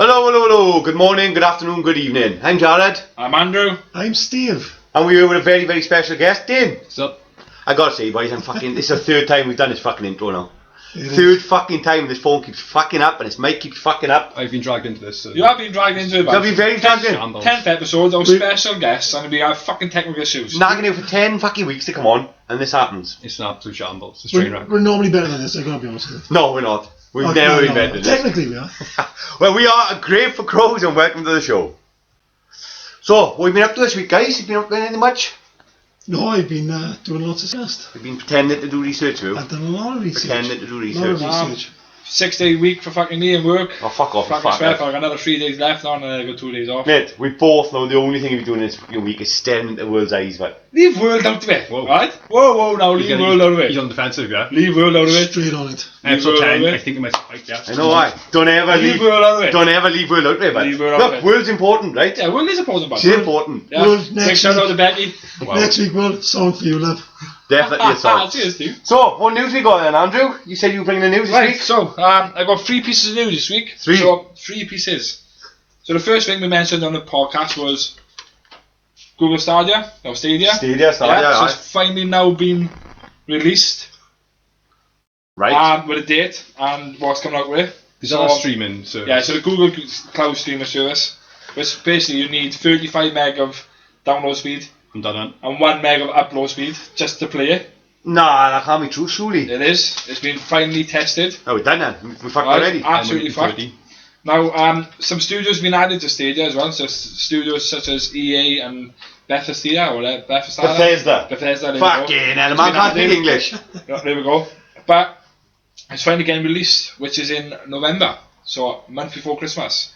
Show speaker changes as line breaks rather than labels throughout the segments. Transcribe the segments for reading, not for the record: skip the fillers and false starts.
Hello. Good morning, good afternoon, good evening. I'm Jared.
I'm Andrew.
I'm Steve.
And we're here with a very, very special guest, Dane.
What's up?
I gotta say, boys, this is the third time we've done this fucking intro now.
It
fucking time this phone keeps fucking up and this mic keeps fucking up.
I've been dragged into this.
So.
You have been dragged into it,
I've been very dragged in.
10th episode, our special guest, and we have fucking technical issues.
Nagging here for 10 fucking weeks to come on, and this happens.
It's an absolute shambles. It's a train wreck.
We're normally better than this, I gotta be honest with you.
No, we're not. We've never been better than this.
Technically we are.
Well, we are a Grave for Crows and welcome to the show. So, what have you been up to this week, guys? Have you been up to anything much?
No, I've been doing lots of stuff.
We've been pretending to do research,
I've done a lot of research.
Pretending to do
A lot
research.
of research.
6-day week for fucking me and work.
Oh, fuck off.
Fucking sweat, I've got another 3 days left now and then I got 2 days off.
Mate, we both know the only thing we're doing this fucking week is staring into the world's eyes, mate.
Leave world out of it,
Whoa.
right? Whoa, now leave world out of it.
He's on the defensive, yeah.
Leave world out of it.
Straight on it.
Episode
Leave
10,
world out
I
of it.
think it might spike, yeah.
I know why. Don't ever
Leave
leave
world out of it.
Don't ever leave world out of it, mate.
Leave world out of
Look,
it.
world's important, right?
Yeah, world is important, but
It's important.
yeah.
World
Big
next
shout out to
week.
Becky.
Wow.
Next week, Will, song for you, love.
Definitely a song.
Cheers, Steve.
So, what news we got then, Andrew? You said you were bringing the news this
Right,
week?
so I got 3 pieces of news this week.
Three?
So 3 pieces. So the first thing we mentioned on the podcast was Google Stadia.
Stadia,
So
aye.
it's finally now been released
Right.
with a date and what's coming out with it.
Is that a streaming service?
Yeah, so the Google Cloud Streamer service, which basically you need 35 meg of download speed
I'm done
and 1 meg of upload speed just to play it.
Nah, that can't be true, surely.
It is. It's been finally tested.
Oh, we're done then. We're fucked
Right,
already.
absolutely fucked. Now, some studios have been added to Stadia as well. So studios such as EA and Bethesda or Bethesda.
Bethesda.
There we
Fucking
go.
hell,
It's
man
been
can't speak
added.
English.
Yeah, there we go. But it's finally getting released, which is in November, so a month before Christmas.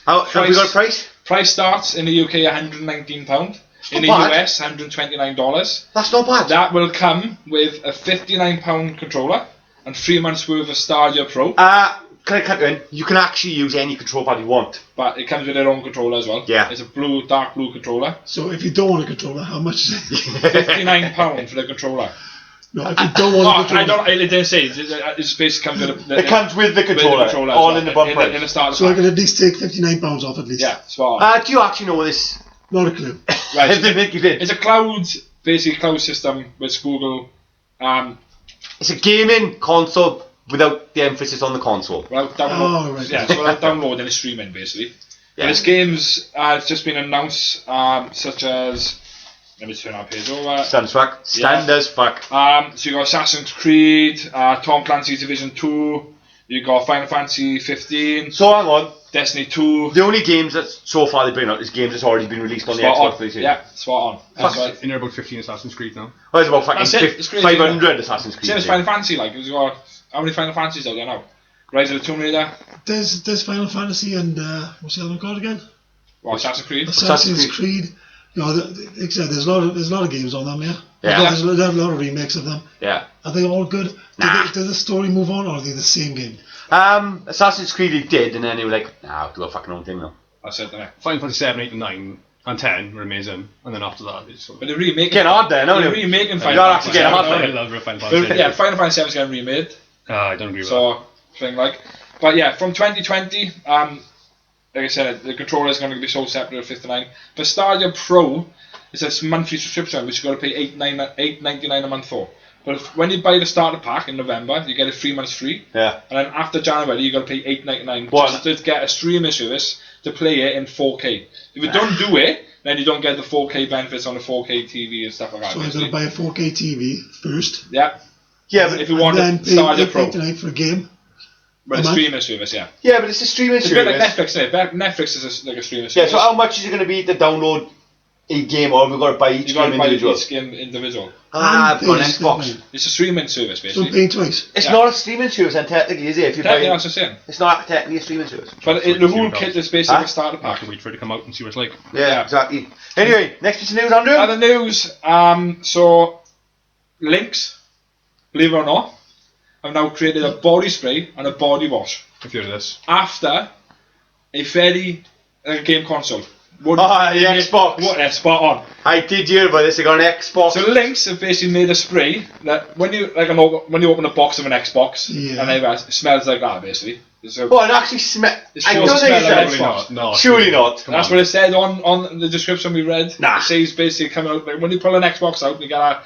Have we got a price?
Price starts in the UK £119. In the
Not bad.
US, $129.
That's not bad.
That will come with a £59 controller and 3 months worth of Stadia Pro.
Can I cut you in? You can actually use any control pad you want.
But it comes with their own controller as well.
Yeah.
It's a dark blue controller.
So if you don't want a controller, how much is it?
£59 for the controller.
No, if you don't want a controller.
It didn't say. It's basically comes with
It comes with the controller,
as
all
well,
in the bump
in
price.
the starter
So I
pack.
can at least take £59 off at least.
Yeah, spot on.
Do you actually know this?
Not a clue.
Right,
If they make you did.
it's a cloud system with Google.
It's a gaming console without the emphasis on the console.
Without
Oh, right.
Yeah, so without downloading and streaming basically.
Yeah.
And its games it's just been announced, such as, let me turn our page over.
Stand as fuck. Stand as fuck.
So you got Assassin's Creed, Tom Clancy's Division 2, you got Final Fantasy 15,
So hang on.
Destiny 2.
The only games that so far they bring out is games that's already been released on the
Spot
Xbox
on.
360.
Yeah, spot on. That's right.
In there about 15 Assassin's Creed now.
Well, it's about fucking
That's it. It's crazy,
500 Assassin's Creed.
Same as Final Fantasy, like, it's got, how many Final Fantasies out there now? Rise of the Tomb Raider,
There's Final Fantasy and what's the other one called again?
Assassin's Creed.
Assassin's Creed. You know, like I said, there's a lot of games on them, yeah.
Yeah.
There's a lot of remakes of them.
Yeah.
Are they all good?
Nah.
Does the story move on, or are they the same game?
Assassin's Creed they did, and then they were like, nah, I'll do a fucking own thing now.
That's it, innit?
Final Fantasy 7, 8 and 9 and 10 were amazing. And then after that, it's sort
But they're remaking.
Getting hard there, no?
They're remaking
You
Final
gotta
Fantasy.
actually get hard
I
there.
love Final Fantasy.
Yeah, Final Fantasy 7 is getting remade.
I don't agree with that.
So, thing like. But yeah, from 2020, like I said, the controller is going to be sold separate at $59. But Stadia Pro is this monthly subscription, which you've got to pay $8.99 a month for. But when you buy the starter pack in November, you get it 3 months free.
Yeah.
And then after January, you got to pay $8.99
What?
just to get a streaming service to play it in 4K. If you don't do it, then you don't get the 4K benefits on the 4K TV and stuff like that.
So I've got
basically.
to buy a 4K TV first,
Yeah,
Yeah, but
if you want
and
to
then
Stadia
pay
Pro.
$8.99 for a game.
But a
month?
streaming service, yeah.
yeah, but it's a streaming
It's a bit like
service.
Netflix, isn't it? Netflix is like a streaming
Yeah,
service.
so how much is it going to be to download a game, or have we got to buy each
you got
game
to buy
individual?
each game individual.
On
And pay
Xbox.
$8.99.
It's a streaming service,
So I'm
basically.
paying twice.
It's
Yeah.
not a streaming service, then technically, is it? If you buy
Technically,
it,
that's what I'm saying.
it's not technically a streaming service.
But the whole kit is basically a starter
I
pack.
have to wait for it to come out and see what it's like.
Yeah,
Yeah.
exactly. Anyway, next piece of news, Andrew.
Other news, so Lynx, believe it or not, have now created a body spray and a body wash
If you're this.
after a fairly game console.
the Xbox.
What? Yeah, spot on.
I did hear about this. They got an Xbox.
So Lynx have basically made a spray that when you open a box of an Xbox, and it smells like that basically. So
it actually smells.
It's
I
supposed
don't
to
think
smell
it's
like
Xbox.
Xbox.
No,
Surely not.
That's what it said on the description we read.
Nah.
It says basically coming out like when you pull an Xbox out, you gotta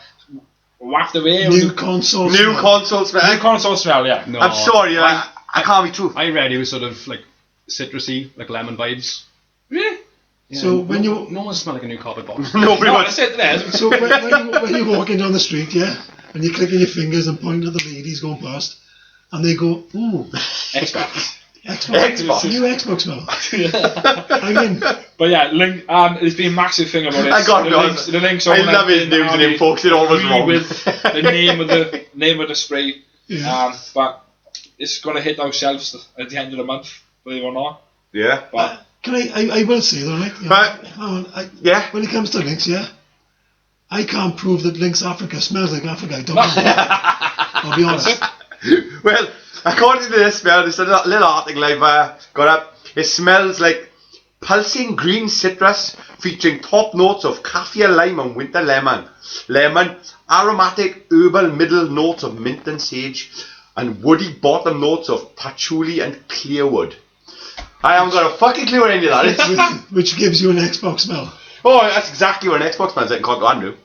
waft away.
New console.
New console smell.
New console smell, yeah.
No,
I'm sorry, I can't be true.
I read it was sort of like citrusy, like lemon vibes.
Really?
Yeah,
So when
no one smell like a new carpet box.
Nobody
No,
wants.
that's it there.
So when you're walking down the street, yeah, and you're clicking your fingers and pointing at the ladies going past, and they go, ooh,
Xbox.
Xbox.
New Xbox smell. I'm in.
But yeah, Link, there's been a massive thing about it.
I got
the Link's
I love his news and info because it always wrong.
with the name of the spray.
Yeah.
But it's gonna hit our shelves at the end of the month, believe it or not.
Yeah.
But
Can I will say though, right?
Yeah.
When it comes to Lynx, yeah, I can't prove that Lynx Africa smells like Africa. I don't know. I'll be honest.
Well, according to this smell, there's a little article I've got up. It smells like pulsing green citrus featuring top notes of kaffir lime and winter lemon, aromatic herbal middle notes of mint and sage, and woody bottom notes of patchouli and clearwood. I haven't got a fucking clue what any of that is.
Which gives you an Xbox smell.
Oh, that's exactly what an Xbox smells like. Can't go Andrew.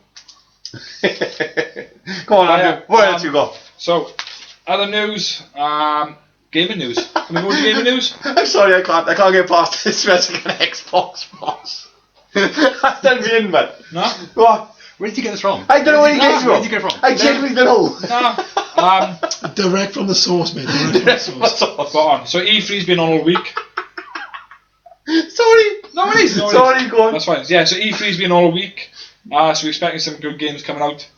Come on, Andrew. What else you got?
so, other news, gaming news. Can we go to gaming news?
I'm sorry, I can't get past this. It smells like an Xbox box. That's done me in, man.
No?
What?
Where did you get this from?
I don't know where you get it
Where
from.
did you get it from?
I genuinely don't know.
No.
Direct from the source, mate. Direct from the source.
Spot on. So E3's been on all week.
Sorry.
No worries.
Sorry, go on.
That's fine. Yeah, so E3's been all week. So we're expecting some good games coming out.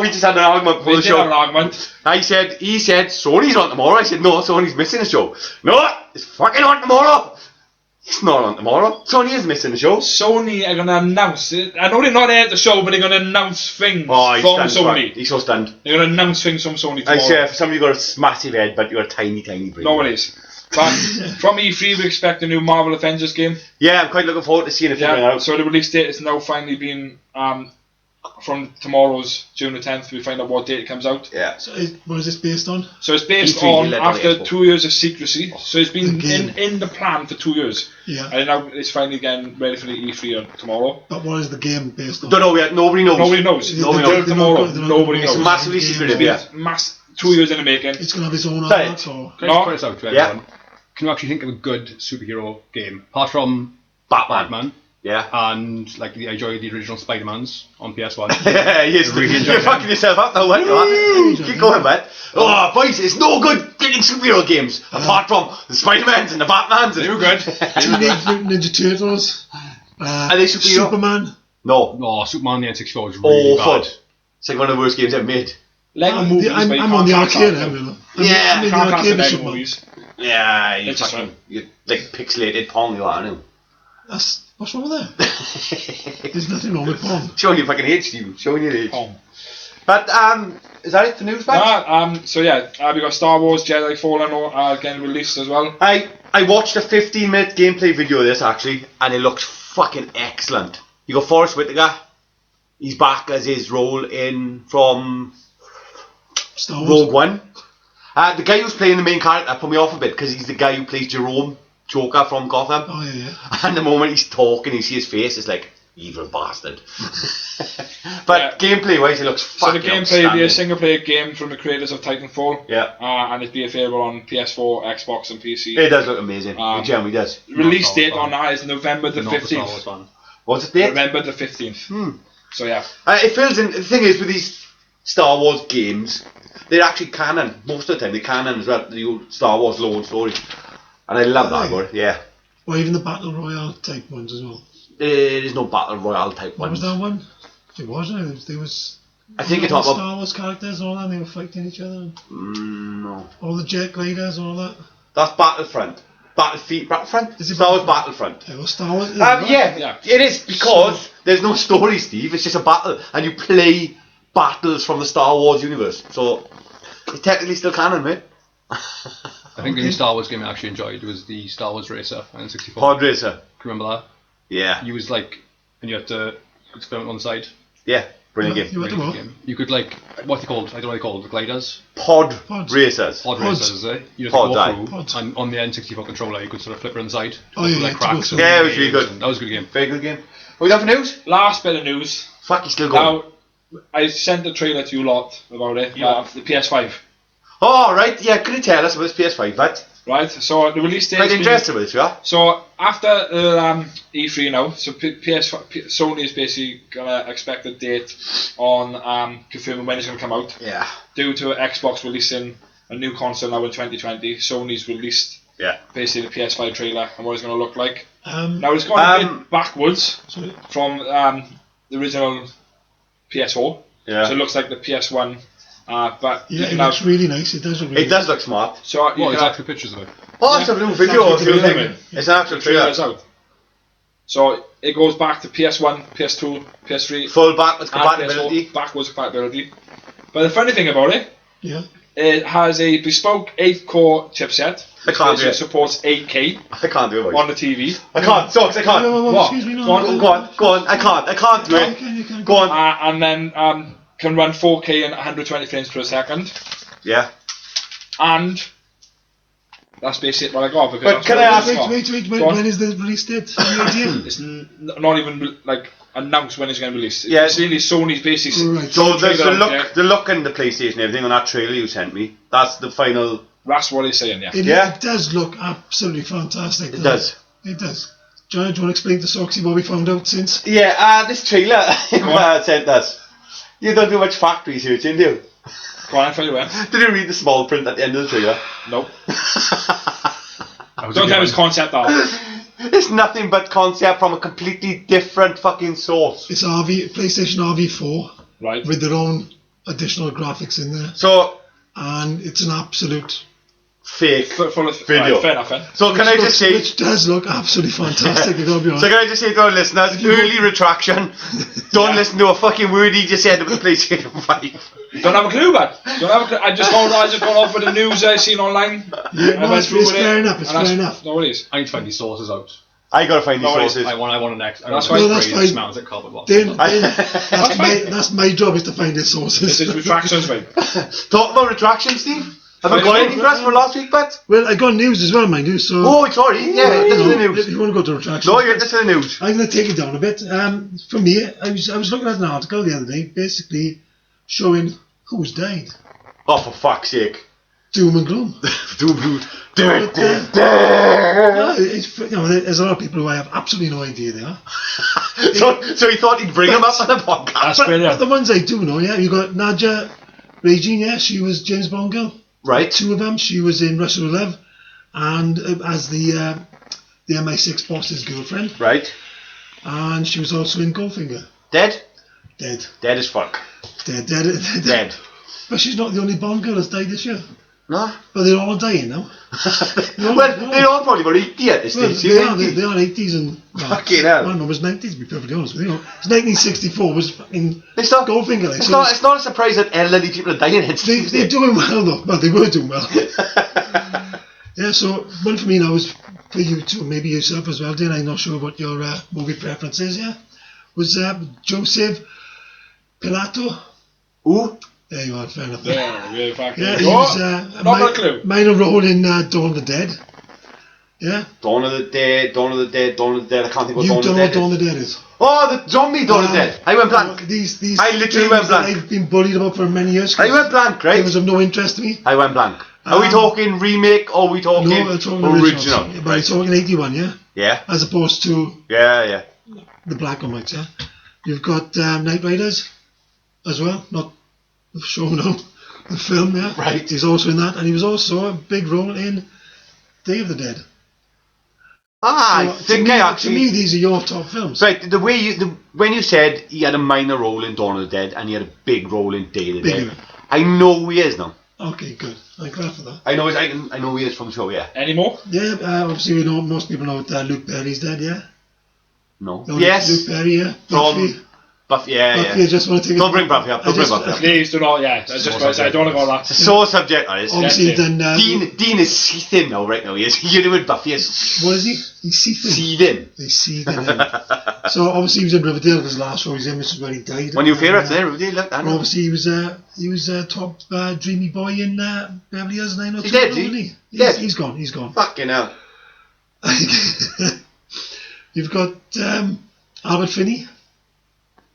We just had an argument before
We
the
did have an
show.
argument.
He said, Sony's on tomorrow. I said, no, Sony's missing the show. No, it's fucking on tomorrow. It's not on tomorrow. Sony is missing the show.
Sony are going to announce it. I know they're not there at the show, but they're going to announce things
Oh, he's
from
stunned.
Sony.
He's so stunned.
They're going to announce things from Sony
I
tomorrow.
say, for somebody who's got a massive head, but you've got a tiny, tiny brain.
No, it is. But from E3, we expect a new Marvel Avengers game.
Yeah, I'm quite looking forward to seeing it figuring out.
So the release date is now finally been from tomorrow's June the 10th. We find out what date it comes out.
Yeah.
So what is this based on?
So it's based
E3
on
led by
after
Xbox.
2 years of secrecy. So it's been
The game.
in the plan for 2 years.
Yeah.
And now it's finally getting ready for the E3 on tomorrow.
But what is the game based on?
Don't know yet. Nobody knows.
Nobody knows.
Nobody
Until
knows.
tomorrow.
They're not
Nobody
gonna-
It's
knows.
massively
Game.
secretive, yeah.
2 years in the making.
It's going to have its own
Right.
art, or
Can I just
No.
point this out to
Yeah.
everyone? Can you actually think of a good superhero game apart from
Batman. Yeah.
and like I enjoyed the original Spider-Mans on PS1.
Yeah, you're fucking yourself up now, aren't you? Keep going, man. Oh, boys, it's no good getting superhero games apart from the Spider-Mans and the Batmans.
They were good.
Teenage Mutant Ninja Turtles.
Are they superhero?
Superman.
No.
No, Superman the N64 is really
Awful.
bad.
It's like one of the worst games ever made.
Lego movies.
I'm
but you
on
can't
the
cast
arcade
them.
end, you know.
Yeah,
I'm in the
Can't cast
arcade
the
with
Lego
Superman.
movies.
Yeah,
It's just
you like pixelated Pong, you are, aren't
What's wrong with that?
you?
There's nothing wrong with Pong.
Showing your fucking age, Stephen. Showing your age.
Oh.
But, is that it for news, man?
So yeah, we got Star Wars Jedi Fallen getting released as well.
I watched a 15-minute gameplay video of this, actually, and it looks fucking excellent. You got Forrest Whitaker. He's back as his role from
Star Wars.
Rogue One. The guy who's playing the main character put me off a bit because he's the guy who plays Jerome, Joker from Gotham.
Oh yeah.
And the moment he's talking, you see his face, it's like, evil bastard. But gameplay-wise, it looks
So
fucking
the gameplay will be a
outstanding.
single-player game from the creators of Titanfall.
Yeah.
And it'll be available on PS4, Xbox, and PC.
It does look amazing. It generally does.
Release date on that is November the
Not the Star Wars
15th.
fan.
What's the date?
November the 15th. So yeah.
It fills in. The thing is, with these Star Wars games, they're actually canon. Most of the time, they're canon as well. The old Star Wars lore and story. And I love that about it, yeah.
Or even the Battle Royale type ones as well.
There is no Battle Royale type
What
ones.
was that one? There was. There was.
I think you're
all
talking
the
about...
Star Wars characters and all that. And they were fighting each other.
no.
All the jet gliders and all that.
That's Battlefront. Battlefront?
Is it
Star Wars Battlefront.
It was Star Wars.
Yeah, it is because there's no story, Steve. It's just a battle, and you play battles from the Star Wars universe. So it's technically still canon, mate.
I think the only Star Wars game I actually enjoyed was the Star Wars Racer on N64.
Pod Racer.
Can you remember that?
Yeah.
You was like, and you had to experiment on the side.
Yeah. Brilliant
You
game.
had to what?
You could like, what they called? I don't know what they called. The gliders.
Pod
Pods.
racers.
Pod
Pods.
racers, is it? You had
Pods,
to
aye.
go through,
Pods.
and on the N64 controller, you could sort of flip it inside.
Oh, yeah,
like
to go
cracks.
through.
and
Yeah, it was really
waves,
good.
and that was a good game.
Very good game. Are we done for news?
Last bit of news.
Fuck, he's still going.
Now, I sent a trailer to you lot about it.
Yeah.
The PS5.
Oh, right. Yeah, could you tell us about this PS5, but
Right. So the release date.
quite interested with this, yeah?
So after E3 now, so Sony is basically gonna expect a date on confirming when it's gonna come out.
Yeah.
Due to Xbox releasing a new console now in 2020, Sony's released
Yeah.
basically the PS5 trailer and what it's gonna look like.
Um,
Now it's gone a bit backwards
sorry.
from the original PS4.
Yeah.
So it looks like the PS1, but you
Yeah, it
can
looks
have.
really nice. It does look really
It does look smart.
So you
What,
can
there's
have
actual pictures of it.
Oh, it's a new video of
actually
you
trailer.
thing. It's an actual
the trailer's
trailer.
out. So it goes back to PS1, PS2, PS3,
Full backwards
and
compatibility.
PS4, backwards compatibility. But the funny thing about it,
Yeah.
it has a bespoke 8-core chipset.
I can't do
It
it.
supports 8K
I can't do it.
on the TV.
I can't. Socks, I can't.
Whoa,
What?
excuse me, no.
Go on,
no,
Go on, go on. I can't do
You
it.
can, you can.
Go on.
And then can run 4K and 120 frames per second.
Yeah.
And that's basically what I got. Because
But
that's
can
what
I
I
ask-
got.
Wait.
Go on.
When is the release date? Any idea?
It's not even like announced when it's going to be released.
Yeah.
It's really Sony's basically.
Right.
So the
trailer out
look,
there.
the look and the PlayStation, and everything on that trailer you sent me. That's the final.
That's what he's saying. Yeah.
Yeah.
It does look absolutely fantastic.
It does.
It does. John, do you want to explain to Soxy what we found out since?
Yeah. This trailer sent us. You don't do much fact researching, do you?
Go on, tell you when.
Did you read the small print at the end of the trailer?
Nope.
That was a
Don't
good
tell us
one.
concept art.
It's nothing but concept from a completely different fucking source.
It's PlayStation RV4
Right.
with their own additional graphics in there,
So
and it's an absolute.
fake.
Full of
Video.
Right, fair enough. Then.
So can I just say?
Which does look absolutely fantastic. You gotta be honest.
So can I just say to our listeners, early retraction. Don't listen to a fucking word he just said about the PlayStation 5.
Don't have a clue, man. Don't have a clue. I just gone off with the news I seen online.
Yeah,
I
no,
went
it's
through with it,
fair enough. It's
and that's-
fair enough.
No worries.
I need to find these sources out.
I gotta find these
No, it's-
sources.
I want an next.
That's
fine.
It
Fine.
smells like cardboard box.
Then that's my job is to find the sources.
This is retractions, right?
Talk about retraction, Steve. Have I got anything for us for last week, but?
Well, I got news as well, mind you. So
Oh, sorry. Yeah, this is the
if
news.
you want to go to retractions,
No, this is the news.
I'm going to take it down a bit. For me, I was looking at an article the other day, basically showing who's died.
Oh, for fuck's sake.
Doom and gloom.
so
There's a lot of people who I have absolutely no idea they are.
he thought he'd bring him up on the podcast.
That's
But
brilliant.
the ones I do know, yeah, you got Nadja Regine, yeah, she was James Bond girl.
Right.
Two of them, she was in Russell with Love, and as the MI6 boss's girlfriend,
Right.
and she was also in Goldfinger.
Dead?
Dead.
Dead as fuck.
Dead. But she's not the only Bond girl that's died this year.
No?
But they're all dying now.
Well, they're all probably about 80 at this
Well,
stage.
they are 80s and...
Fucking hell.
One of them was 90s, to be perfectly honest with you. It's 1964 was fucking
It's not,
Goldfinger. Like,
it's,
so
not, it's not a surprise that elderly people are dying. It's
they're doing well though. Well, they were doing well. Yeah, so one for me now is for you too, maybe yourself as well, Dane. I'm not sure what your movie preference is, yeah? Was Joseph Pilato?
Ooh.
There you are, fair enough.
Yeah, we're fucking.
Yeah, he
Oh,
was
not a clue.
minor role in Dawn of the Dead. Yeah?
Dawn of the Dead. I can't think what
You
Dawn of
don't
the
know what
Dead
Dawn
is.
of the Dead is.
Oh, the zombie Dawn of the Dead. I went blank.
These
I literally
films
went
that
blank.
I've been bullied about for many years.
I went blank,
It
right?
was of no interest to me.
I went blank. Are we talking remake or are we talking
No, it's talking
original?
original. But it's talking 81, yeah?
Yeah,
As opposed to
yeah.
the black and whites, yeah? You've got Night Riders as well, not the show, no. The film, yeah?
Right.
He's also in that, and he was also a big role in Day of the Dead.
I
So,
think
to me,
I actually...
To me, these are your top films.
Right, the way when you said he had a minor role in Dawn of the Dead and he had a big role in Day of the
Bigger.
Dead, I know who he is now.
Okay, good. I'm glad for that.
I know who he is from the show, yeah.
Any more?
Yeah, obviously we know, most people know that Luke Perry's dead, yeah?
No.
No,
Yes.
Luke Perry, yeah?
From-
Buffy.
Buffy, yeah.
I just want to take
Don't bring Buffy up.
Please do not, yeah. I just want to say, I don't want to go on that.
It's so subject, that is.
Obviously, then
Dean is seething now, right now. He is. You know what Buffy is?
what is he? He's seething.
Seething.
He's seething. So obviously he was in Riverdale because the last show he was in, which is where he died.
One of your favourites, there, Riverdale. Look, I know.
Obviously he was top dreamy boy in Beverly Hills 90210.
He's dead,
wasn't
he?
he?
Dead.
He's gone. He's gone.
Fucking hell.
You've got Albert Finney.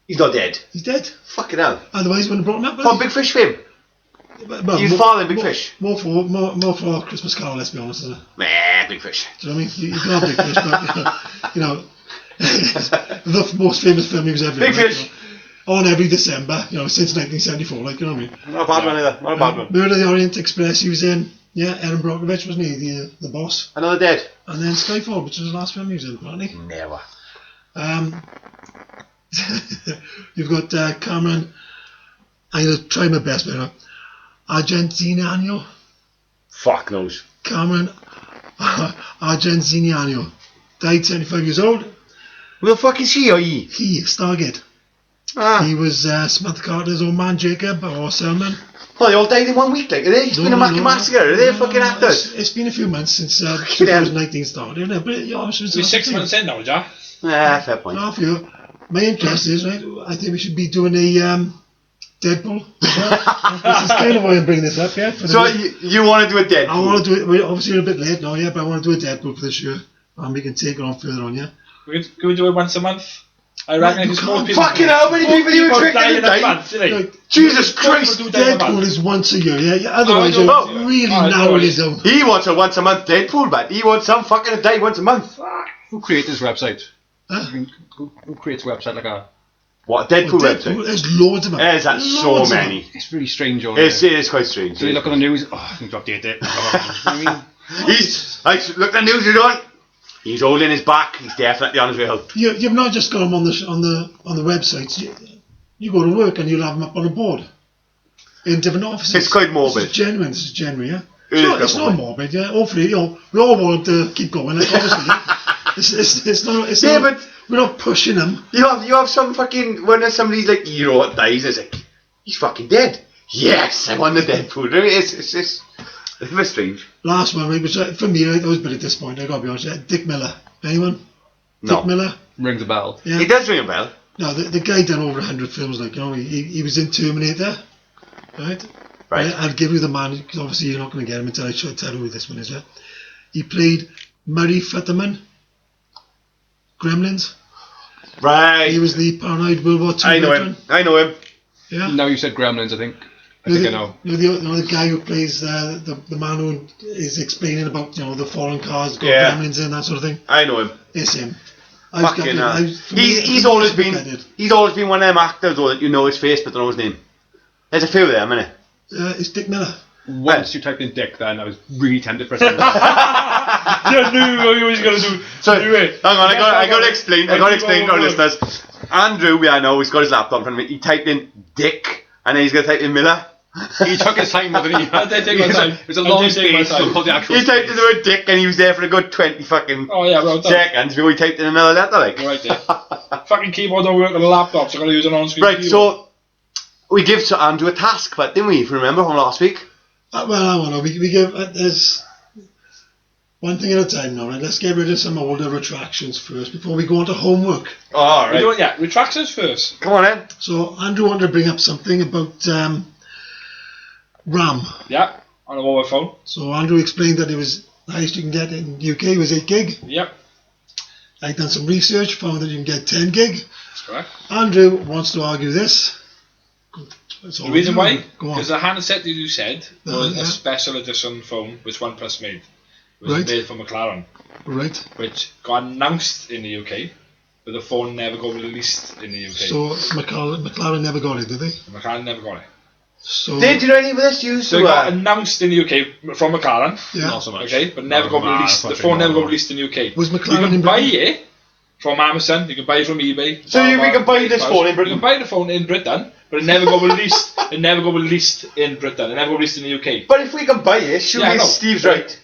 He's not dead.
He's dead.
Fucking hell.
Otherwise, he wouldn't have brought him up.
From Big Fish fame.
Well,
He was father in Big Fish.
More for Christmas Carol, let's be honest. Isn't it?
Meh, Big Fish.
Do you know what I mean? You can have Big Fish, but you know, the most famous film he was ever in.
Big Fish.
You know, on every December, since 1974, like, you know what I mean?
Not a bad one either. Not a bad one.
Murder of the Orient Express, he was in. Yeah, Erin Brockovich, wasn't he? The boss.
Another dead.
And then Skyfall, which was the last film he was in, apparently.
Never.
You've got Cameron. I'm going to try my best, but Argentiniano.
Fuck knows.
Cameron Argentiniano. Died 75 years old.
Who the fuck is he or he?
He, Stargate.
Ah.
He was Samantha Carter's old man, Jacob, or Selman.
Oh, they all died in 1 week, like, are they? It's been a massacre, are they fucking actors?
It's been a few months since 2019 started, isn't it? But yeah,
We're 6 months in now, Jack.
Fair point.
Half you. My interest is, right, I think we should be doing a Deadpool. This is kind of why I'm bringing this up, yeah?
So you want to do a Deadpool?
I want to do it, we're obviously a bit late now, yeah, but I want to do a Deadpool for this year. And we can take it on further on, yeah?
Can we do it once a month? I reckon it's more people.
Fucking how many people you expecting to die? Jesus Christ!
Deadpool is once a year, yeah? Otherwise, you're really narrowing it down.
He wants a once a month Deadpool, but he wants some fucking day once a month.
Who created this website?
Huh?
Who creates a website like a...
What, a Deadpool website?
There's loads of them.
There's that so many.
It's really strange. It
is quite strange.
So you look on the news, I need to update it. I mean...
Look at the news, you don't. He's holding his back. He's definitely on his way out.
You've not just got them on the websites. You go to work and you'll have them up on a board in different offices.
It's quite morbid.
It's genuine. It's genuine. Yeah.
It's
not morbid. Yeah. Hopefully, we all want to keep going. Like, obviously, it's not.
Yeah, but
we're not pushing them.
You have some fucking when somebody's like hero dies, it's like he's fucking dead. Yes, I won the Deadpool. It's a bit strange.
Last one, right, which for me, right, that was a bit of disappointing. I gotta be honest. Yeah, Dick Miller. Anyone?
No.
Dick Miller.
Rings a bell.
Yeah.
He does ring a bell.
No, the guy done over 100 films. Like, he was in Terminator, right?
Right.
I'll give you the man, because obviously you're not going to get him until I tell you who this one is. Yeah. He played Murray Futterman. Gremlins.
Right.
He was the paranoid World War II veteran.
I know him.
Yeah.
Now you said Gremlins, I think. I know.
The guy who plays the man who is explaining about the foreign cars, got gremlins and that sort of thing.
I know him.
It's him.
Fucking hell. He's always been one of them actors though that you know his face but don't know his name. There's a few of them, isn't it?
It's Dick Miller.
Once you typed in Dick, then I was really tempted for a second.
You knew what he was going to do.
So hang on, I got to explain. I got to explain to our listeners. Andrew, I know he's got his laptop in front of me. He typed in Dick, and then he's going to type in Miller.
He took his time, didn't he?
I did take my time.
It was a long space to put the actual.
He typed in the word Dick, and he was there for a good 20 fucking seconds before he typed in another letter. Like.
Right there. Fucking keyboard don't work on the laptop, so I'm going to use an on-screen keyboard.
So we give Andrew a task, but didn't we? If you remember from last week.
Well, I don't know. We give there's one thing at a time now, right? Let's get rid of some older retractions first before we go on to homework.
Oh, all right.
Retractions first.
Come on then.
So Andrew wanted to bring up something about RAM.
Yeah, on a mobile phone.
So Andrew explained that it was the highest you can get in the UK was 8 gig.
Yep.
I've done some research, found that you can get 10 gig.
That's correct.
Andrew wants to argue this.
The reason why? Because the handset that you said was a special edition phone which OnePlus made. It was made for McLaren.
Right.
Which got announced in the UK, but the phone never got released in the UK.
So McLaren never got it, did they?
McLaren never got it.
So
did you know any of this?
So it got announced in the UK from McLaren.
Yeah.
Not so much.
Okay, but never got released. The phone never got released in the UK.
Was McLaren
you can
in
buy
Britain?
it from Amazon. You can buy it from eBay.
So we can buy this phone in Britain.
You can buy the phone in Britain, but it never got released. It never got released in Britain. It never got released in the UK.
But if we can buy it, surely Steve's right.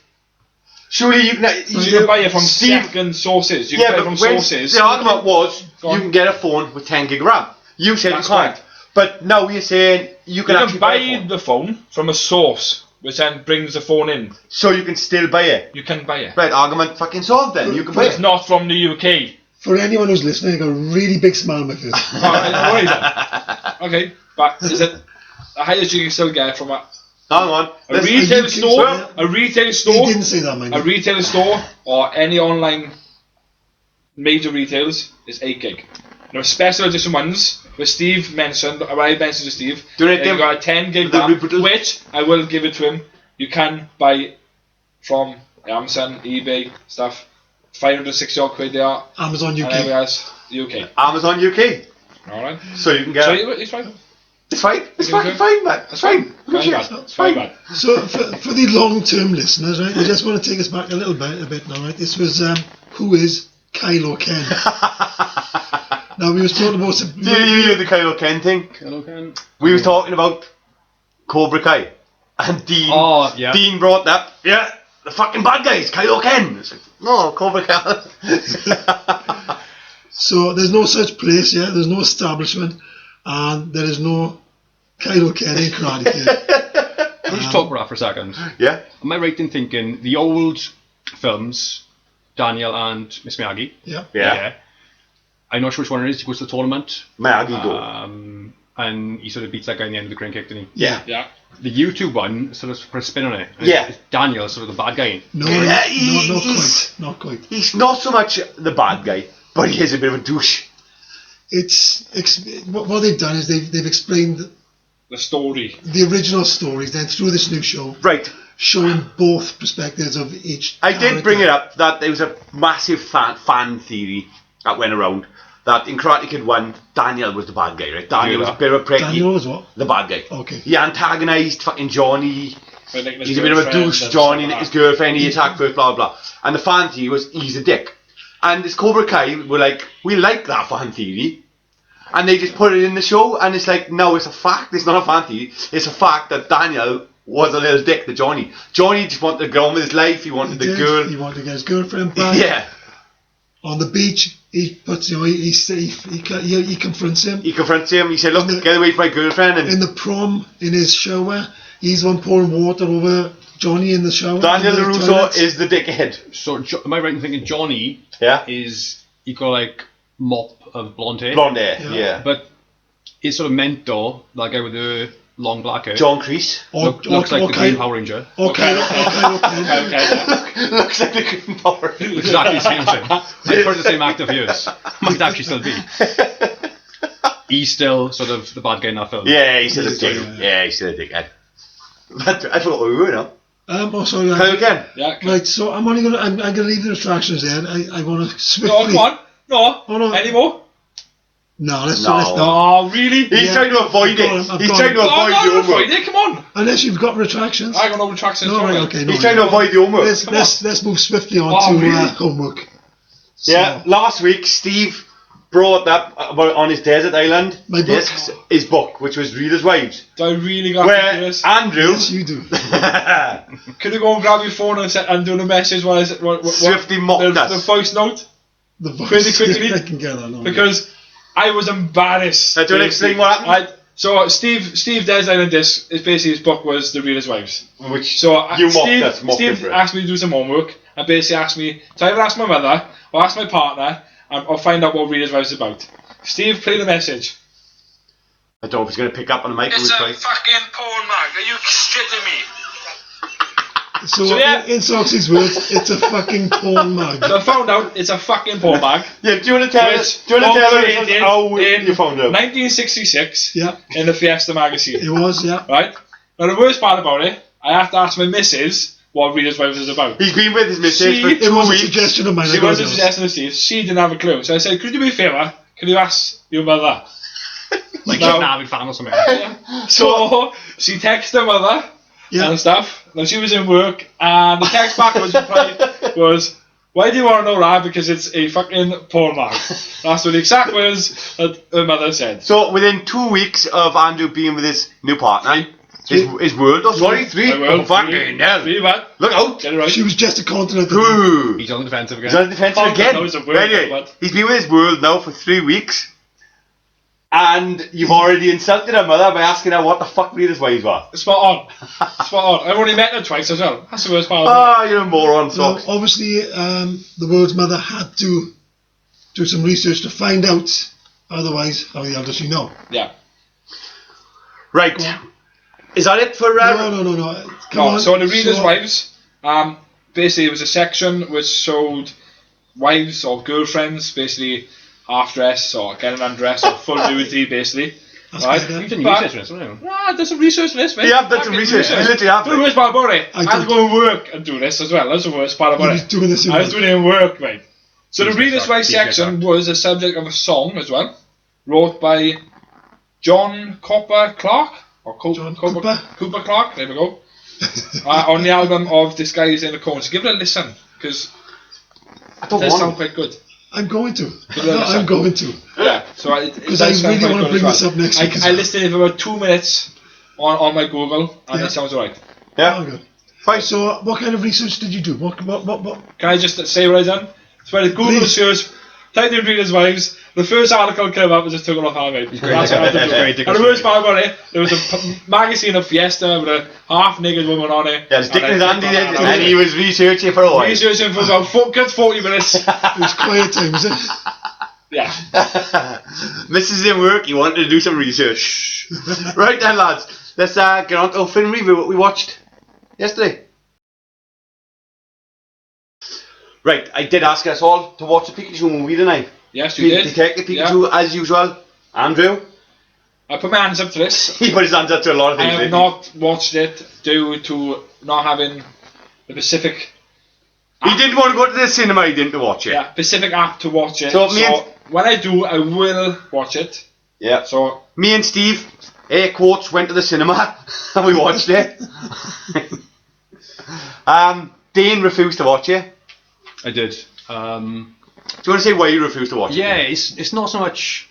Surely you
can buy it from second sources. You can buy it from sources.
The argument was you can get a phone with 10 gig RAM. You said
That's
you can't.
correct.
But now you're saying you can
You
actually
can buy
a phone.
the phone from a source, which then brings the phone in.
So you can still buy it.
You can buy it.
Right, argument fucking solved then. You can buy
But it's
it.
not from the UK.
For anyone who's listening, I got a really big smile on my face.
Alright, no worries then. Okay, but is it the highest you can still get from a
Hang on.
A
This-
retail
UK
store,
store.
a retail
He
store,
didn't say that, mind
a
you.
retail store, or any online major retailers is 8 gig. Now, special edition ones, which Steve mentioned, or I mentioned to Steve,
Do you know
you
them-
got a 10 gig
the
RAM,
rebuttal-
which I will give it to him. You can buy from Amazon, eBay, stuff. 560 odd quid they are,
Amazon
and everywhere
UK.
else, UK.
Amazon UK.
Alright?
So you can get
So
it.
it's fine.
It's fine. It's
Okay.
fucking fine, man. It's fine.
Fine,
Shit.
bad.
It's
Fine,
fine.
bad.
So for the long-term listeners, right, I just want to take us back a bit now, right? This was who is Kylo Ken? Now we was talking about some.
Do you hear the Kylo Ken thing?
Hello, Ken.
We was talking about Cobra Kai, and Dean.
Oh, yeah.
Dean brought that. Yeah, the fucking bad guys, Kylo Ken. It's like, no, Cobra Kai.
So there's no such place, yeah. There's no establishment, and there is no Kylo Ken in Karate Kid.
Let's just talk about that for a second.
Yeah.
Am I right in thinking the old films, Daniel and Miss Miyagi?
Yeah.
Yeah.
I'm not sure which one it is. He goes to the tournament.
Miyagi go.
And he sort of beats that guy in the end of the crane kick, doesn't he?
Yeah.
Yeah.
The YouTube one sort of put a spin on it. And
Yeah.
It's Daniel, sort of the bad guy.
No,
Yeah,
not
he's-
quite. Not quite.
He's not so much the bad guy, but he is a bit of a douche.
What they've done is they've explained
The story.
the original stories then through this new show,
Right.
showing both perspectives of each.
I did bring it up that there was a massive fan theory that went around that in Karate Kid 1, Daniel was the bad guy, right? Daniel was a bit of a prick.
Daniel was what?
The bad guy.
Okay.
He antagonised fucking Johnny.
By nicking his
He's a bit of a
girlfriend
douche.
and
Johnny
stuff
nicked his
like that.
girlfriend. He attacked first, blah, blah, blah. And the fan theory was he's a dick. And this Cobra Kai were like, we like that fan theory. And they just put it in the show. And it's like, no, it's a fact. It's not a fan theory. It's a fact that Daniel was a little dick to Johnny. Johnny just wanted to go on with his life. He wanted the girl.
He wanted to get his girlfriend back.
Yeah.
On the beach, he puts, he confronts him.
He confronts him. He said, look, get away from my girlfriend. And
In the prom, in his shower, he's the one pouring water over Johnny in the shower.
Daniel
in the
LaRusso
toilets.
is the dickhead.
So, am I right in thinking Johnny
Yeah.
is equal like mop of blonde hair?
Blonde hair.
Yeah.
Yeah.
But it's sort of meant though, that guy with the long black hair.
John Kreese.
Looks like the Green Power Ranger.
Okay.
Okay, yeah.
Looks like the Green Power.
Exactly the same thing. I've heard the same actor for years. Might actually still be. He's still sort of the bad guy in that film.
Yeah, he's still a
He's
dick.
still-
Yeah, he's still a dickhead. But I forgot what we were now.
Sorry.
Hello again.
Yeah.
Right, so I'm gonna leave the retractions there. I want to
No,
swiftly.
come on. No.
Oh, no.
Any more?
No, let's
No.
not.
Oh, really?
He's
Yeah.
trying to avoid it.
I've
He's
gone.
trying to
No,
avoid
no,
the
no,
homework.
Friday, come on.
Unless you've got retractions.
I got no retractions.
No, right,
sorry.
okay. No,
He's trying to avoid the homework.
Let's move swiftly on
Oh,
to
really?
homework.
Yeah,
So,
last week Steve brought up about on his desert island
My book.
discs his book, which was Reader's Wives,
Do I really got to do
where
this?
Andrew
yes, you do.
Could you go and grab your phone and do the message while is it
Swiftly mocked
the
us.
voice note?
The voice.
Pretty quickly.
I can get that. No,
Because I was embarrassed.
Do you want to explain what happened?
So Steve Des Island Disc is basically his book was The Reader's Wives.
Which
So
you mocked
Steve,
us, mocked him
Steve
for it.
asked me to do some homework and basically asked me to either ask my mother or ask my partner or find out what Reader's Wives is about. Steve, play the message.
I don't know if he's going to pick up on the mic.
It's a fucking porn mag. Are you shitting me?
So,
So, yeah.
in Soxy's words, it's a fucking porn mag.
So I found out it's a fucking porn mag.
Yeah, do you want to tell us?
Which
Do you want to tell
originated
us how
in
you found out?
1966
Yeah,
in the Fiesta magazine.
it was. Yeah.
Right? Now the worst part about it, I have to ask my missus what Reader's Wives is about.
He's been with his missus
She-
for
It
2
was a
weeks.
suggestion of mine.
She
I got
was a
it.
suggestion of Steve. She didn't have a clue. So I said, could you do me a favour? Can you ask your mother?
Like
No.
an avid fan or something.
So she texted her mother
Yeah.
and stuff. Now she was in work and the text back was, why do you want to know that? Because it's a fucking porn mag. That's what the exact words that her mother said.
So within 2 weeks of Andrew being with his new partner, his world. Oh, sorry, 3.
I will.
Oh, fucking hell!
Really bad.
Look out!
Get it right.
She was just a continent.
Ooh.
He's on the defensive again.
He's on the defensive
Oh,
again.
that was a word,
Anyway,
but-
he's been with his world now for 3 weeks. And you've already insulted her mother by asking her what the fuck Rita's wives were.
Spot on. I've only met her twice as well. That's the worst part.
Oh, you're a moron,
Now,
Socks.
obviously, the world's mother had to do some research to find out. Otherwise, how the hell does she know?
Yeah.
Right. Is that it for...
No. Come on.
So the Reader's Wives, basically it was a section which showed wives or girlfriends, basically half-dressed or getting undressed or full nudity, basically.
That's
Right?
better.
You've done research on this, haven't you?
Ah, there's some research on this, mate.
Yeah, I've done some research. I literally have.
The worst part about it, I had to
did.
go to work and do this as well. That's the worst part about
You
it.
was doing this in
I was
work.
doing it in work, mate. So the
Jesus
Reader's
Christ,
Wives
Jesus
section
Christ.
was a subject of a song as well, wrote by John Cooper Clarke, or
John Cooper.
Cooper Clarke, there we go, on the album of Disguise in the Corner. So give it a listen, because
I
it
don't
does
want
sound
to.
quite good.
I'm going to.
Good luck,
I'm going to.
Yeah, so it
Because
does
I
sound
really
quite
want to
good
bring
as
this
well.
up next week as
I
well.
listened to it for about 2 minutes on my Google, and
Yeah.
it sounds alright.
Yeah.
Oh, good.
Fine.
So, what kind of research did you do? What?
Can I just say what I done? So when I Google
Please.
search, typed in Reader's Wives, the first article came up and just took it off our mate.
great.
That's what I had to do.
Great.
And the worst part about it, there was a magazine of Fiesta with a half-naked woman on it.
Yeah, I was sticking his hand in it,
and
and he was researching for a while.
researching for about 40 minutes.
It was quiet time, was it?
Yeah.
Mrs. in work, he wanted to do some research. Right then, lads, let's get on to our film review, what we watched yesterday. Right, I did ask us all to watch the Pikachu movie tonight.
Yes, you did.
Detective Pikachu, as usual. Andrew,
I put my hands up to this.
he put his hands up to a lot of
I
things.
have
didn't
not watched it due to not having the Pacific
he didn't want to go to the cinema, he didn't to watch it.
Pacific app to watch it.
So
So,
me and-
when I do, I will watch it.
Yeah.
So
Me and Steve, air quotes, went to the cinema and we watched it. Dane refused to watch it.
I did.
Do you want to say why you refused to watch
Yeah,
it?
it's not so much.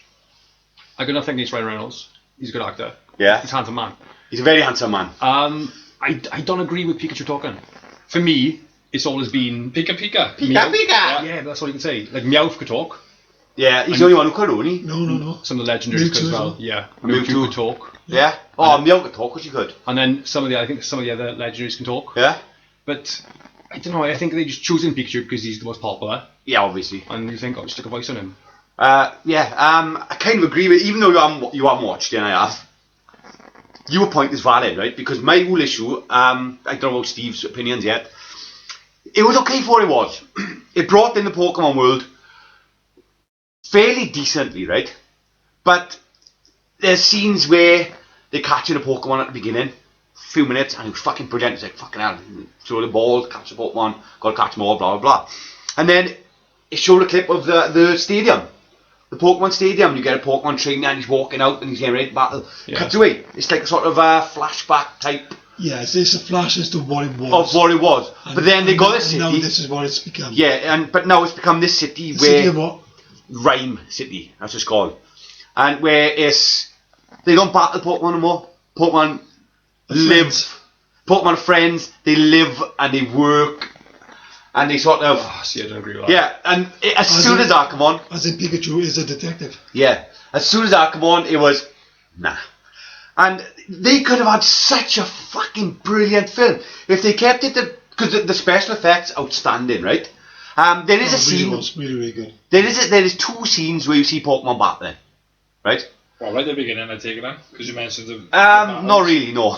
I got nothing against Ryan Reynolds. He's a good actor.
Yeah.
He's a handsome man.
He's a very handsome man.
I don't agree with Pikachu talking. For me, it's always been
Pika Pika.
Pika Pika!
Yeah, that's all you can say. Like Meowth could talk.
Yeah, he's the only one who could, only.
No.
Some of the legendaries could as
Mewtwo
well.
as well.
Yeah,
Mewtwo.
Mewtwo could talk.
Yeah. Oh, Meow could talk, which he could.
And then I think some of the other legendaries can talk.
Yeah.
But I don't know. I think they're just choosing Pikachu because he's the most popular,
Yeah, obviously.
and you think, oh, stick a voice on him.
I kind of agree with, even though you haven't watched it and I have, your point is valid, right? Because my whole issue, I don't know about Steve's opinions yet, it was okay for what it was. It brought in the Pokemon world fairly decently, right? But there's scenes where they're catching a Pokemon at the beginning, few minutes, and it was fucking brilliant. It's like, fucking hell, throw the ball, catch the Pokemon, gotta catch them all, blah, blah, blah. And then it showed a clip of the stadium. The Pokemon Stadium, you get a Pokemon trainer and he's walking out and he's getting ready to battle.
Yeah.
Cuts away. It's like a sort of a flashback type
Yeah, it's a flash as to what it was.
of what it was. But then they got this
and now
city.
this is what it's become.
Yeah, but now it's become this city
The
where
city of what?
Rhyme City, that's what it's called. And where it's they don't battle Pokemon anymore. Pokemon live.
Friends.
Pokemon are friends. They live and they work, and they sort of
See, I don't agree with that.
yeah. And as soon as that come on,
As in Pikachu is a detective.
yeah, as soon as that come on, it was nah. And they could have had such a fucking brilliant film if they kept it because the special effects outstanding, right? There is a scene.
Really was really good.
There is two scenes where you see Pokemon battling, right?
Well, right at the beginning, I take it then, because you mentioned the.
Not really, no.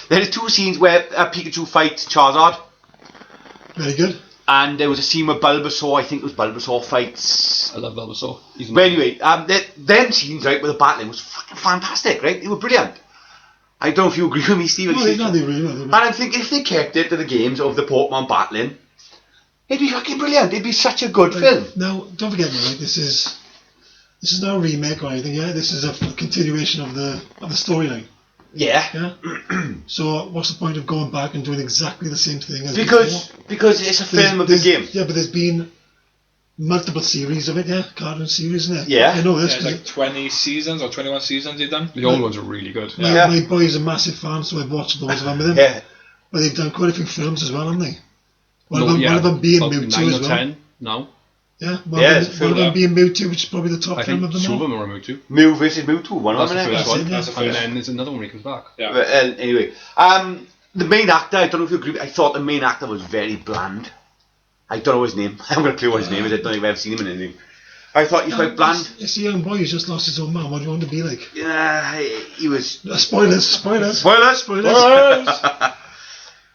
There is two scenes where Pikachu fights Charizard,
Very good.
and there was a scene where Bulbasaur, I think it was Bulbasaur fights.
I love Bulbasaur. He's
But anyway, them scenes, right, with the battling was fucking fantastic, right? They were brilliant. I don't know if you agree with me, Stephen.
No, they really were.
And I'm thinking if they kept it to the games of the Pokemon battling, it'd be fucking brilliant. It'd be such a good film.
Now, don't forget me, right? This is not a remake or anything. Yeah, this is a continuation of the storyline.
Yeah.
Yeah. So, what's the point of going back and doing exactly the same thing as before?
Because it's a film of the game.
Yeah, but there's been multiple series of it. Yeah, cartoon series, isn't it?
Yeah.
I know
Yeah,
this.
it's like 20 seasons or 21 seasons they've done.
The old ones are really good.
Yeah.
My boy is a massive fan, so I've watched loads of them with him.
Yeah.
But they've done quite a few films as well, haven't they? One
No,
of them,
yeah,
one of them being
about
Mewtwo
9
as
or
well.
10 now.
Yeah,
Yeah, it's
one of
film,
them being Mewtwo, which is probably the top
I
film
think
of them
two of
all.
them are Mewtwo.
Mew versus Mewtwo, one
That's
of
the
them.
first
That's
one.
it, yeah.
That's the
And
first.
then there's another one when he comes back.
Yeah.
Anyway, the main actor, I don't know if you agree, I thought the main actor was very bland. I don't know his name. I haven't got a clue what his name is. I don't think I've ever seen him in anything. I thought he's quite bland.
It's a young boy who's just lost his own man. What do you want to be like?
Yeah, he was.
Spoilers.
Spoilers!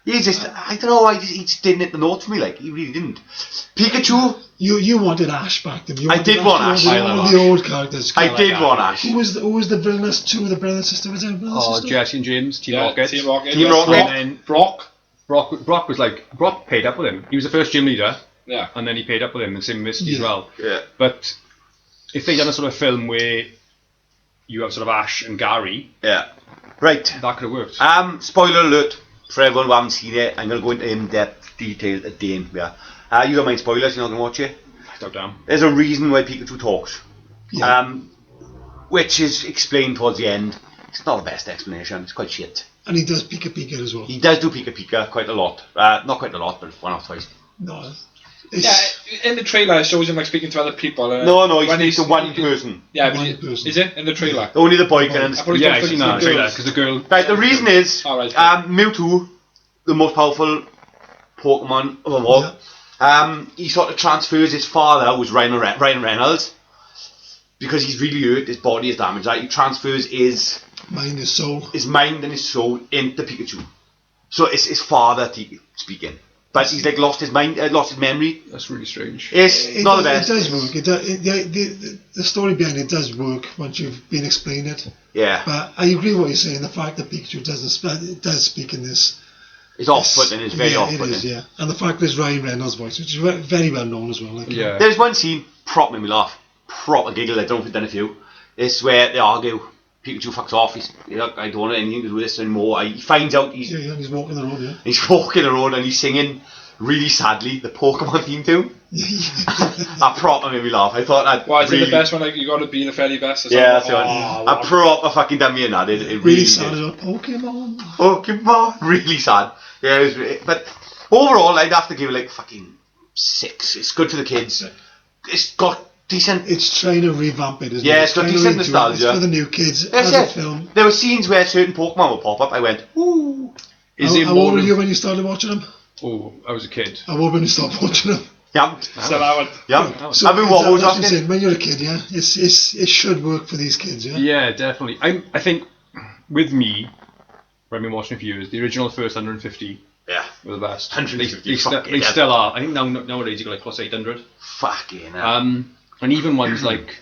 He just, I don't know, he just didn't hit the note for me, like, he really didn't. Pikachu,
You wanted Ash back then. You
I
wanted
did want Ash.
You
I
wanted
love
the old characters.
I did want Ash.
Who was the villainous two? The brother and sister? Was it a brother and
Oh,
sister?
Jesse and James, Team
Yeah,
Rocket.
Team Rocket.
Team
yeah.
Rocket.
Brock.
And then
Brock.
Brock was like, Brock paid up with him. He was the first gym leader,
Yeah.
and then he paid up with him, the same Misty as
Yeah.
well.
Yeah.
But if they'd done a sort of film where you have sort of Ash and Gary,
Yeah. Right.
that could have worked.
Spoiler alert for everyone who haven't seen it. I'm going to go into in-depth detail at Dane. Yeah. You don't mind spoilers, you're not going to watch it?
Stop down.
There's a reason why Pikachu talks.
Yeah.
Which is explained towards the end. It's not the best explanation, it's quite shit.
And he does Pika as well.
He does do Pika Pika quite a lot. Not quite a lot, but one or twice.
No.
Yeah, in the trailer it shows him like speaking to other people.
No, he
when
speaks to one person.
Yeah,
One
but
person.
is it in the trailer?
Only the boy can
I
understand.
thought he
Yeah,
was
I've seen
talking
that
to
trailer,
girls.
because the girl...
Right, the reason is
Alright.
Mewtwo, the most powerful Pokemon of them all, he sort of transfers his father, who's Ryan Reynolds, because he's really hurt, his body is damaged, right? He transfers his
Mind his soul.
mind and his soul into Pikachu. So it's his father speaking. But he's like lost his mind, lost his memory.
That's really strange.
It's not the best.
It does work. The story behind it does work once you've been explained it.
Yeah.
But I agree with what you're saying. The fact that Pikachu does speak in this.
It's off-putting, it's very
yeah,
off-putting.
It is, yeah. And the fact that it's Ryan Reynolds' voice, which is very well known as well. Like,
Yeah.
There's one scene, proper made me laugh. Proper giggle, I don't know if I've done a few. It's where they argue. Pikachu fucks off. He's like, I don't want anything to do with this anymore. He finds out
Yeah, he's walking the road, yeah.
he's walking the road and he's singing really sadly the Pokemon theme tune. That proper made me laugh. I thought that.
Why is
really,
it the best one? Like you got to be the very best. Or
Yeah, that's
something?
the one. A proper fucking dummy in that. It really
Really sad
did.
as well. Pokemon.
Pokemon, really sad. Yeah, it was. But overall, I'd have to give it like fucking 6. It's good for the kids. It's got decent.
It's trying to revamp it, isn't it?
Yeah, it's got
trying to
decent
redo it.
nostalgia.
It's for the new kids.
That's
as a
it.
film.
There were scenes where certain Pokemon would pop up. I went, ooh.
Is it
How
more
old were
of-
you when you started watching them?
Oh, I was a kid.
How old when you stopped watching them?
Yep.
So that one.
Yep.
So
I've been
that's
what was
what I'm
asking.
saying. When you're a kid, yeah, it should work for these kids, yeah.
Yeah, definitely. I think with me, when I've been watching a few years, the original first 150
Yeah.
were the best.
150,
They
fucking hell.
still are. I think nowadays you got like plus 800.
Fucking hell.
And even ones like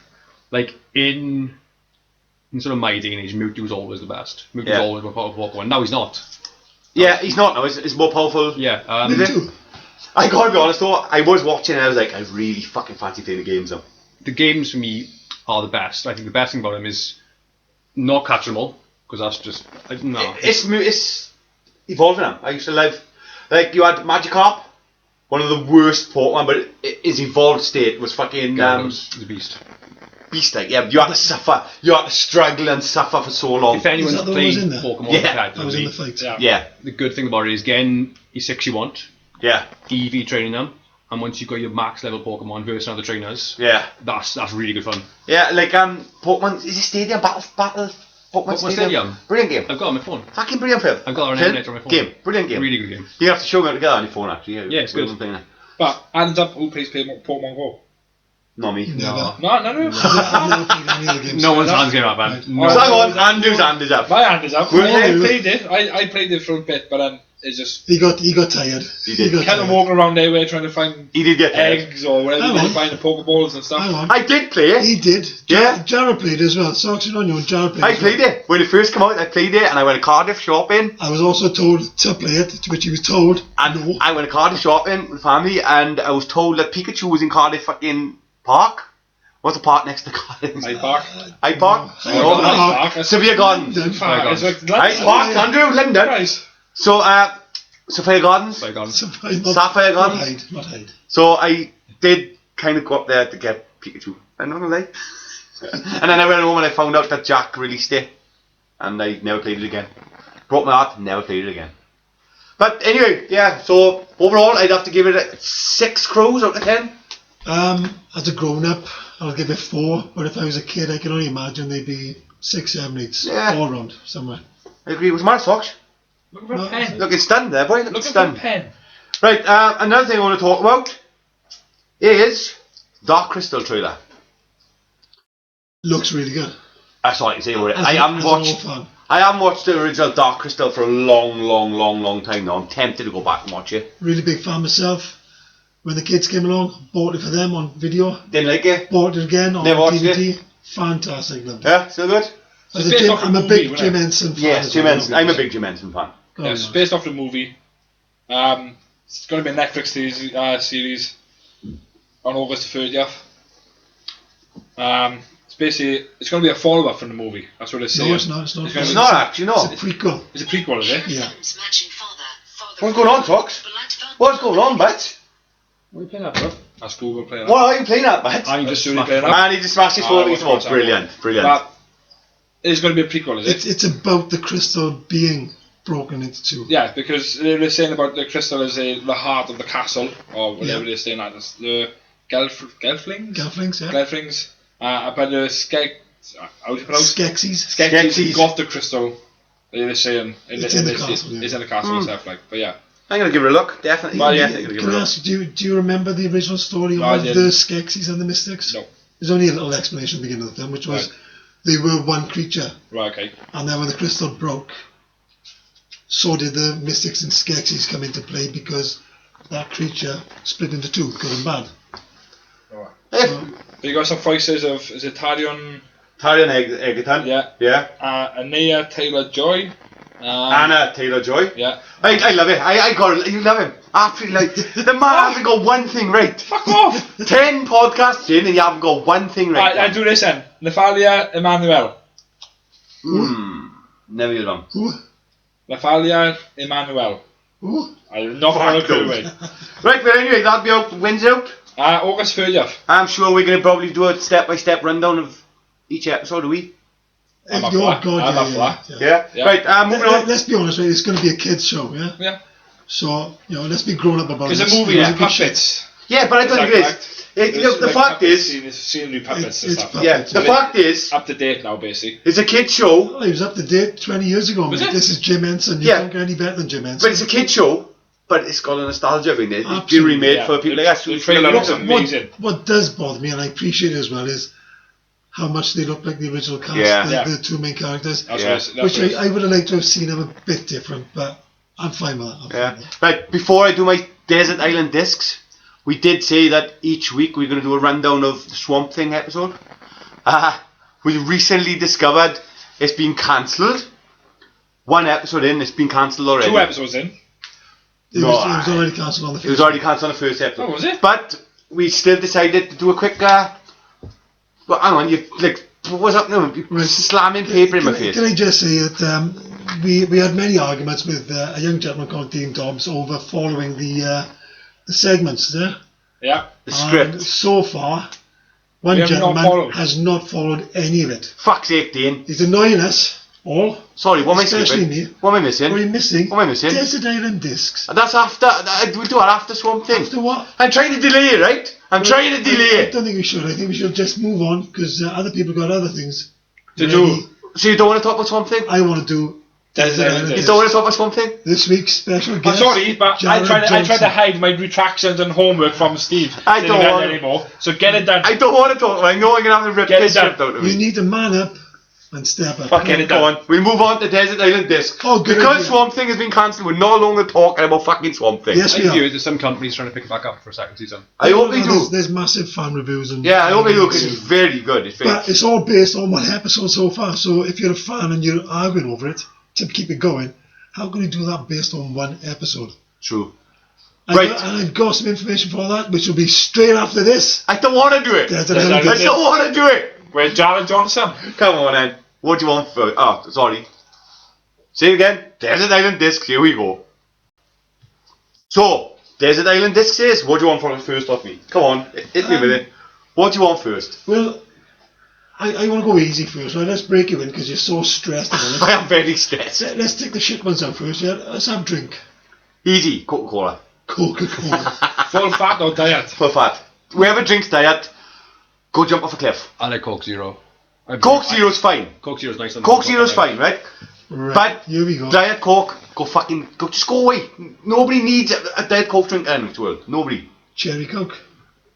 in sort of my day and age, Mewtwo was always the best. Mewtwo was
Yeah.
always my powerful Pokemon. Now he's not.
Yeah, he's not now. It's more powerful.
Yeah.
Me
Is it?
too.
I gotta be honest though, I was watching and I was like, I really fucking fancy playing the games though.
The games for me are the best. I think the best thing about them is not catching them all, because that's just no.
It's evolving them. I used to love, like you had Magikarp, one of the worst Pokemon, but his evolved state was fucking
Gyarados is a beast.
beast like. Yeah, you had to suffer, you had to struggle and suffer for so long.
If anyone's
Is that the one
played
who's in there?
Pokemon
Yeah,
I was in the
competitively,
fight.
Yeah.
Yeah,
the good thing about it is getting your 6 you want,
yeah,
EV training them, and once you've got your max level Pokemon versus other trainers,
yeah,
that's really good fun.
yeah. Like Pokemon, is it Stadium Battle? Pokemon
Stadium?
Brilliant game.
I've got it on my phone.
Fucking brilliant film.
I've got it on
Film?
emulator on my phone.
Game, brilliant game.
Really good game.
You have to show me how to get that on your phone actually.
Yeah, it's good.
Playing it.
But hands up, who plays Pokemon Go?
Not me.
Never.
No.
I've never played any of the games.
No one's hands game up, man.
Right.
No.
So hang on, Andrew's hand is up.
My hand is up.
Well,
I
yeah.
played it. I played it for a bit, but then it's just
He got tired.
He did.
got
kind of
tired.
walking around everywhere trying to find
He did get tired.
eggs or whatever,
Hang
you
on.
find the Pokeballs and
Hang
stuff.
on.
I did play it.
He did.
Yeah.
Jared played as well. Socks on you, and Jared played.
I
as well.
played it. When it first came out, I played it and I went to Cardiff shopping.
I was also told to play it, to which he was told.
And
No.
I went to Cardiff shopping with family and I was told that Pikachu was in Cardiff fucking Park. What's the park next to Cardiff?
Hyde Park.
Hyde Park?
Hyde
No,
Park.
no.
That's
Severe Gardens.
London.
far. It's like
Hyde Park, Andrew, London.
Nice.
So, Sophia Gardens.
Like on.
Sapphire Gardens.
Not Hyde.
So I did kind of go up there to get Pikachu. I'm not gonna lie. And then I went home and I found out that Jack released it. And I never played it again. Broke my heart, never played it again. But anyway, yeah, so overall I'd have to give it a 6 crows out of 10.
As a grown-up, I'll give it 4. But if I was a kid, I can only imagine they'd be 6, 7, 8,
Yeah.
all around somewhere.
I agree with my socks.
Looking for a
No,
pen.
Look, it's stunned there, boy. Look, it's
Looking for a
stunned.
pen.
Right, another thing I want to talk about is Dark Crystal trailer.
Looks really good.
That's all I can say about it.
As
I
an
haven't
old
watched.
fan.
I haven't watched the original Dark Crystal for a long time now. I'm tempted to go back and watch it.
Really big fan myself. When the kids came along, bought it for them on video.
Didn't like it.
Bought it again on
Never watched
DVD. Fantastic. Loved it.
Yeah, still good.
As a
based
Jim,
off a
I'm a
movie,
big
wasn't
Jim
it?
Henson fan.
Yes,
as
Jim
well.
Henson. I'm a big Jim Henson fan.
Oh,
It's
nice.
based off the movie. It's going to be a Netflix series on August 30th. It's going to be a follow-up from the movie. That's what it's saying.
No, it's not. It's not.
gonna
It's
be-
not actually, no.
It's a prequel.
It's a prequel, is it?
Yeah.
What's going on, Tox? What's going on, Bat?
What are you playing that, bro?
That's Google playing.
What are you playing at, Bat?
I'm
That's
just
really
smashed
playing
it.
up.
Man, he just smashed his phone. He's
what's
brilliant.
But it's going to be a prequel, is it?
It's about the crystal being broken into 2.
Yeah, because they were saying about the crystal as the heart of the castle, or whatever they're saying that is. The Gelflings?
Gelflings, yeah.
Gelflings. But the how do you pronounce
Skeksis.
Skeksis got the crystal. They're saying
It's in the castle, yeah.
It's in the castle and stuff like. But yeah,
I'm going to give it a look, definitely.
Well, yeah.
Definitely gonna give
Can
it a
I
look.
ask you, do you remember the original story
No, I
of the
didn't.
Skeksis and the Mystics?
No.
There's only a little explanation at the beginning of the film, which was
Right.
they were one creature,
right, okay.
and then when the crystal broke, so did the Mystics and Skeksis come into play because that creature split into 2, good and bad.
Alright.
Hey,
So,
But you got some voices of is it Tarion?
Tyrion Egerton.
Yeah.
Yeah.
Anea Taylor-Joy.
Anna Taylor-Joy.
Yeah.
I love it. I got it. You love him. Absolutely. Like, the man hasn't got one thing right.
Fuck off!
10 podcasts in and you haven't got one thing right.
I do this then. Nathalia Emmanuel.
Never heard of him.
who?
Nathalia Emmanuel.
Who?
I'm not
Fuck
going to
those.
away.
Right, but anyway, that'll be out. When's it out?
August 30th.
I'm sure we're going to probably do a step-by-step rundown of each episode a week.
I'm
Oh,
up for that.
God,
I'm
yeah,
up for that.
yeah.
Yeah?
Yeah.
Right, moving on.
Let's be honest, right? It's going to be a kids' show, yeah?
Yeah.
So, let's be grown up about it.
It's a movie, yeah, puppets.
Yeah, but I don't think it is. The fact is,
Scenery puppets and
It's
stuff.
puppets.
yeah, the fact is,
Up to date now, basically.
it's a kid's show,
Oh, he was up to date 20 years ago,
Was
mate.
it?
This is Jim Henson. You
Yeah.
don't get any better than Jim
but
Henson.
it's a kid's show, but it's got a nostalgia in it. It's been
Absolutely,
remade
yeah.
for people like us.
The
who
trailer
love
looks
them.
amazing.
What does bother me, and I appreciate it as well, is how much they look like the original cast,
Yeah.
Yeah.
the 2 main characters.
That's
Yeah.
what it's, that's
Which
what it's-
I would have liked to have seen them a bit different, but I'm fine with that. I'm
Yeah.
fine with
Right, before I do my Desert Island discs, we did say that each week we're going to do a rundown of the Swamp Thing episode. We recently discovered it's been cancelled. One episode in, it's been cancelled already.
2 episodes in.
It
No,
was already cancelled on the
It was already cancelled on the first episode.
Oh, was it?
But we still decided to do a quick. Well, hang on, you like. What's up now? You're slamming paper in my face.
Can I just say that we had many arguments with a young gentleman called Dean Dobbs over following the segments there.
Yeah.
The
And
script.
so far, one
We have not
gentleman
followed.
has not followed any of it.
Fuck's sake, Dane.
He's annoying us all.
Sorry, what am I
Especially
skipping?
me.
What am I missing?
What are you missing?
What am I missing?
Desert Island discs.
That's after. We do it after Swamp Thing.
After what?
I'm trying to delay it, right? I'm trying to delay
I
it.
don't think we should. I think we should just move on because other people got other things
To
ready.
do.
So you don't want to talk about Swamp Thing?
I want to do
Desert Island
You
Discs.
don't want to talk about Swamp Thing?
this week's special
I'm
guest.
sorry, but I
Jared
tried to
Johnson.
hide my retractions and homework from Steve.
I
Didn't
don't
get it
want-
anymore. So get it done.
I don't want to talk about it. I know I'm going to have to rip
Get it
this
done.
script out of
You
me.
need to man up and step up.
Fucking
Get it
go
done.
on. We'll move on to Desert Island Disc.
Oh, good
Because
idea.
Swamp Thing has been cancelled, we're no longer talking about fucking Swamp Thing.
Yes,
I
we are.
hear there's some companies trying to pick it back up for a second season.
I hope they do.
There's massive fan reviews and
Yeah, I hope they do because it's very good. It's very
But it's all based on one episode so far. So if you're a fan and you're arguing over it to keep it going, how can you do that based on one episode?
true.
And
Right.
I've got some information for that, which will be straight after this.
I don't want to do it.
Desert
Desert
Island
I
Island
Discs.
don't want to do it.
Where's Jared Johnson?
Come on, then. What do you want first? Oh, sorry. Say it again. Desert Island Discs. Here we go. So, Desert Island Discs is. What do you want for first off me? Come on, hit me with it. What do you want first?
Well, I want to go easy first. Right? Let's break you in because you're so stressed about
I
it.
am very stressed.
Let's take the shit ones out first. Yeah? Let's have a drink.
Easy. Coca-Cola.
Coca-Cola.
Full fat or diet?
For fat. whoever drinks diet, go jump off a cliff.
I like Coke Zero.
Coke Zero's fine.
Coke Zero's nice.
Coke Zero's fine, right?
Right,
But
here we go.
Diet Coke, just go away. Nobody needs a Diet Coke drink in this world. Nobody.
Cherry Coke.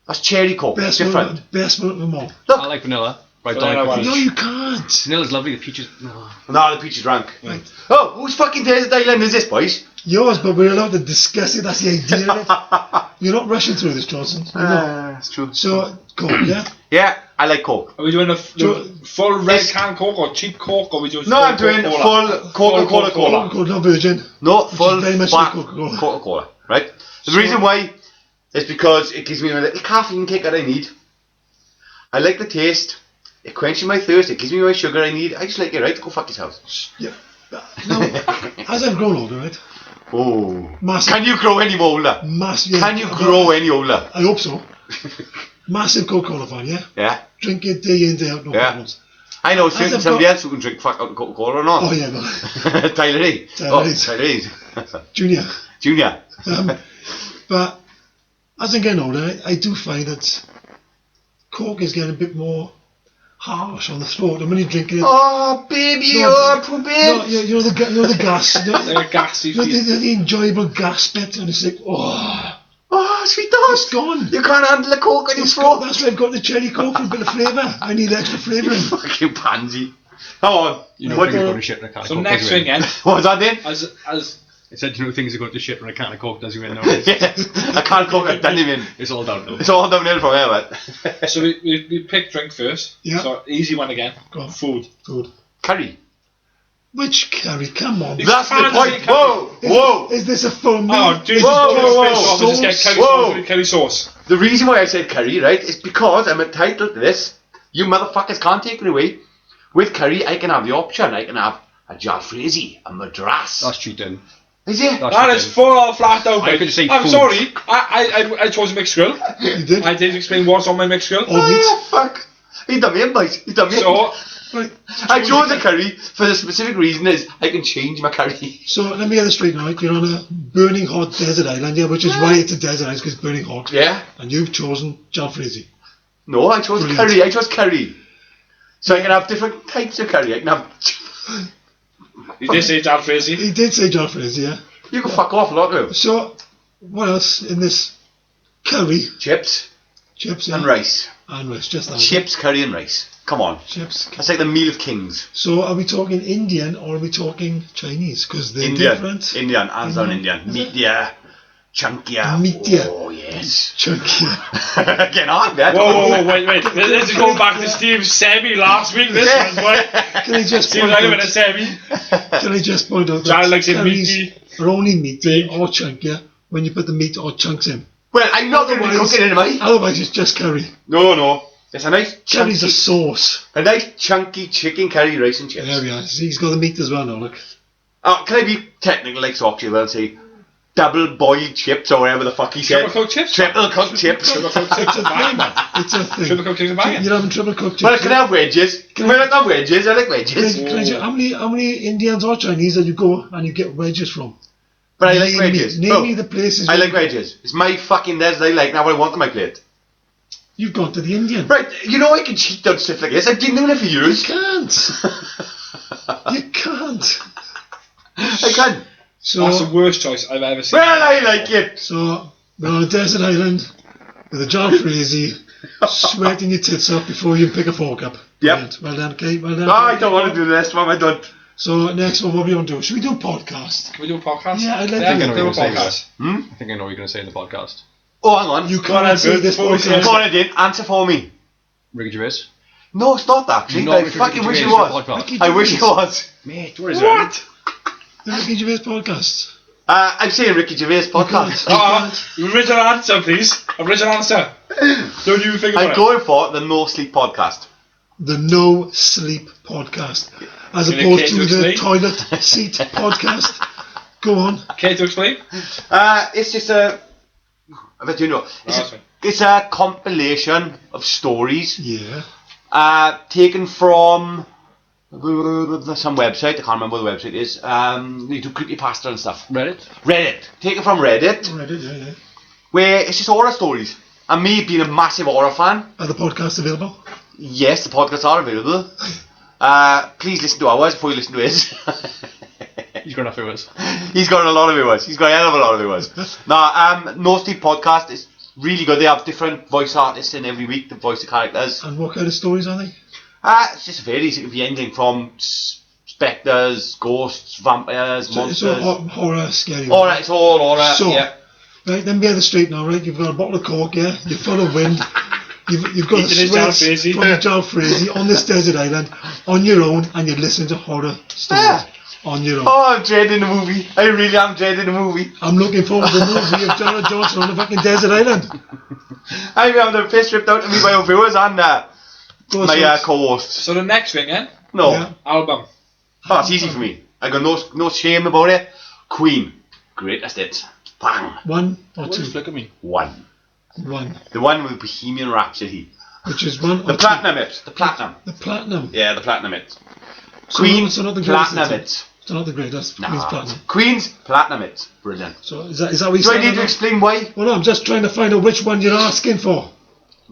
That's cherry Coke.
Best
different.
one, best one of them all.
I like vanilla. But I
Vanilla
don't like
one.
the
No,
peach.
you can't.
Vanilla's lovely. The peaches. No.
No, the peach is rank.
Right.
Oh, whose fucking desert island is this, boys?
Yours, but we're allowed to discuss it. That's the idea of it. You're not rushing through this, Johnson. You're not.
That's true.
So, Coke, yeah?
Yeah, I like Coke.
Are we doing the
So-
full red
It's-
can Coke or cheap Coke, or are we doing
No,
full
I'm doing
Coca-Cola?
full Coca-Cola
Coca-Cola.
Cola.
Coca-Cola, not virgin.
No,
Which
full
is very much
black
like Coca-Cola.
Coca-Cola, right? The
So-
reason why is because it gives me a little caffeine kick that I need. I like the taste. It quenches my thirst. It gives me my sugar I need. I just like it, right? Go fuck yourself.
Yeah. Now, as I've grown older, right?
Oh.
Massive.
Can you grow any older?
Massive.
Can you grow any older?
I hope so. Massive Coca-Cola fan, yeah?
Yeah.
Drink it day in, day out, no
Yeah.
problems.
I know
As I've
somebody
got-
else who can drink fuck out Coca-Cola or not.
Oh, yeah, no.
Tyler E.
Tyler Reid.
Tyler Reid.
Junior.
Junior.
But as I'm getting older, I do find that Coke is getting a bit more harsh on the throat. And when you're drinking it,
Oh, baby,
No,
you're poor babe.
no, you know the gas,
Like a gassy
you know,
feel.
the enjoyable gas bit, and it's like, oh,
Oh, sweet dog.
it's gone.
You can't handle a Coke on your
It's
throat.
gone. That's why I've got the cherry Coke for a bit of flavour. I need extra flavouring.
Fucking pansy. Come on.
You know
What-
things are going to shit in a can of
So
Coke.
next
does you
thing,
win?
then,
What was that then?
as
I said, you know things are going to shit in a can of Coke. Does you win? No.
Yes. I can't cook it, doesn't even.
It's all downhill.
It's all downhill from here, but.
so we pick drink first.
Yeah.
So easy one again.
Go on.
Food.
Good.
Curry.
Which curry? Come on.
That's the
fancy
point.
curry.
Whoa, whoa.
Is this a full meal?
Oh, Jesus!
Whoa,
Just
whoa,
finish
whoa.
off and just get curry
Whoa.
sauce. Curry sauce.
The reason why I said curry, right, is because I'm entitled to this. You motherfuckers can't take it away. With curry, I can have the option. I can have a jalfrezi, a madras.
That's cheating.
Is it?
That's
That is
cheating.
full on flat out.
I
mate.
could just say
I'm
food.
sorry. I chose a mixed grill.
You did?
I did explain what's on my mixed grill.
All meat.
Oh, fuck. He done me in, boys. He done me in.
So
Right.
I chose a curry for the specific reason is I can change my curry.
So let me get this straight now. You're on a burning hot desert island, yeah, which is why it's a desert island, because it's burning hot.
Yeah?
And you've chosen jalfrezi.
No, I chose
Brilliant.
curry. I chose curry. So I can have different types of curry. I can have...
you did say jalfrezi.
He did say jalfrezi, yeah.
You can fuck off a lot of
So what else in this curry?
chips
Chips, yeah.
and rice.
And rice, just that.
Chips, curry and rice. Come on.
Chips.
That's like the meal of kings.
So are we talking Indian or are we talking Chinese? Because they're
Indian.
different.
Indian. Hands down Indian.
Is it?
Meatier. Chunkier.
Meatier.
Oh, yes.
Chunky.
Get on, man.
Whoa, wait. This is going back to Steve Semi last week. This one's boy.
Can I just
Seems
point
like a
out,
bit of Semi.
can I just point out
John
that
likes it
curries
meaty.
are only meaty
Big.
or chunkier when you put the meat or chunks in.
Well, I'm not going to be cooking it, am I?
Otherwise it's just curry.
No. It's a nice
Curry's
chunky,
a sauce.
a nice chunky chicken curry, rice and chips.
There we are. See, he's got the meat as well now, look.
Oh, can I be technical like Soxy will say double boiled chips or whatever the fuck he said?
Triple cooked chips.
Triple cooked chips.
Triple cooked chips
It's a
is banging,
thing.
man.
It's a thing.
Triple cooked chips is banging.
You're having triple cooked chips.
Well, can I have wedges? Can I have wedges? I like wedges.
How many Indians or Chinese that you go and you get wedges from?
But I like
Name
wedges.
Me, name
Oh,
me the places.
I like wedges. It's my fucking desert I like. Now what I want on my plate.
You've gone to the Indian.
Right, you know I can cheat on stuff like this. I've been doing it for
You
years.
can't. You can't.
I can.
So,
That's the worst choice I've ever seen.
Well, I like it.
so we're on a desert island with a jalfrezi, sweating your tits up before you pick a fork up.
Yep.
Brilliant. Well done, Kate. Well done.
Oh, I don't want to do the next one. I don't.
So next one, what we want to do? Should we do a podcast?
Can we do a podcast?
Yeah, I'd like
yeah,
to
we
do
can do a
a podcast.
podcast.
I think I know what you're going to say in the podcast.
Oh, hang on.
You
Go on,
can't say
Bert,
this
before we say
podcast.
Go on, I did. Answer for me.
Ricky Gervais.
No, it's not actually.
No,
I
Ricky
fucking wish it
Gervais
was.
podcast.
Ricky
I wish it
Gervais.
was.
Mate, what is
What?
The Ricky Gervais podcast.
I'm saying Ricky Gervais podcast.
Original answer, please. Original answer. Don't you think about
I'm
it.
going for the No Sleep podcast.
The No Sleep podcast, as
Can you
opposed
care
to
to
the
explain?
Toilet Seat podcast. Go on.
Care to explain?
It's just a. I bet you know.
that's fine.
It's a compilation of stories
Yeah.
taken from some website. I can't remember what the website is. They do creepypasta and stuff.
Reddit?
Reddit. Taken from Reddit,
Reddit, yeah.
where it's just horror stories. And me being a massive horror fan,
Are the podcasts available?
yes, the podcasts are available. Please listen to ours before you listen to his.
He's got enough viewers.
He's got a lot of viewers. He's got a hell of a lot of viewers. No Sleep podcast is really good. They have different voice artists in every week to voice the characters.
And what kind of stories are they?
It's just varies. It can be anything from spectres, ghosts, vampires, monsters.
It's all horror, scary.
Alright, it's all horror.
So,
yeah.
right, then be on the street now, right? You've got a bottle of Coke, yeah? You're full of wind. You've got the
Eating his
sweats
jalfrezi.
from the jalfrezi on this desert island on your own, and you're listening to horror stories
Yeah.
on your own.
Oh, I'm dreading the movie. I really am dreading the movie.
I'm looking forward to the movie of Janet Johnson on the fucking desert island.
I'm having the piss ripped out of me by our viewers and
Go
my
on,
co-hosts.
So the next thing,
No,
Yeah.
album.
oh, it's easy for me. I got no shame about it. Queen, greatest hits. Bang.
One or
What
two?
just look at me?
One.
One.
The one with Bohemian Rhapsody.
Which is one
The
or
platinum hits. The platinum.
two? The platinum.
Yeah, the platinum hits.
So
Queen,
not the greatest.
platinum
is it?
hits.
So not the greatest.
Nah.
Queen's platinum.
Queen's platinum hits. Brilliant.
So is that what you
Do I
said?
need to explain why?
Well, no, I'm just trying to find out which one you're asking for.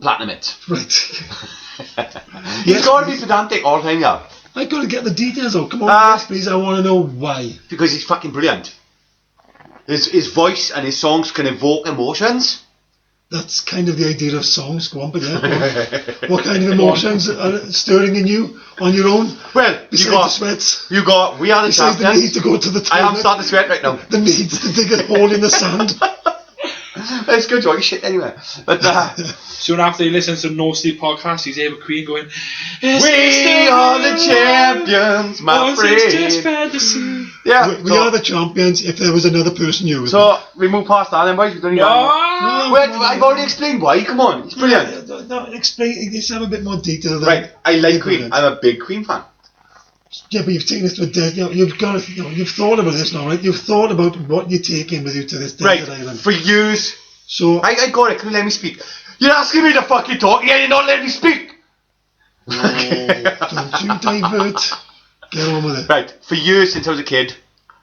Platinum hits.
Right.
You've got to be pedantic all the time, yeah.
I got to get the details out. Come on,
Ah.
please. I want to know why.
Because he's fucking brilliant. His voice and his songs can evoke emotions.
That's kind of the idea of songs. Go on, but yeah. What kind of emotions are stirring in you on your own?
Well,
Besides the sweats.
We Are the
Besides the need
Champions.
to go to the
I
toilet.
am starting to sweat right now.
The needs to dig a hole in the sand.
It's good joy shit anyway. But
Soon after he listens to No Sleep podcast, he's able Queen going,
we are the champions, my
It's just
friend.
fantasy.
Yeah.
We are the champions if there was another person you with.
So we move past that then, boys. We don't need
Oh,
Wait, I've already explained why. Come on, it's brilliant.
No, explain. Just have a bit more detail. There.
Right, I like Queen.
Brilliant.
I'm a big Queen fan.
Yeah, but you've taken this to a desert. You've got. You've thought about this now, right? You've thought about what you're taking with you to this desert
Right,
island.
for years.
So
I got it. Can you let me speak? You're asking me to fucking talk. Yeah, you're not letting me speak.
don't you divert. Get on with it.
Right, for years since I was a kid,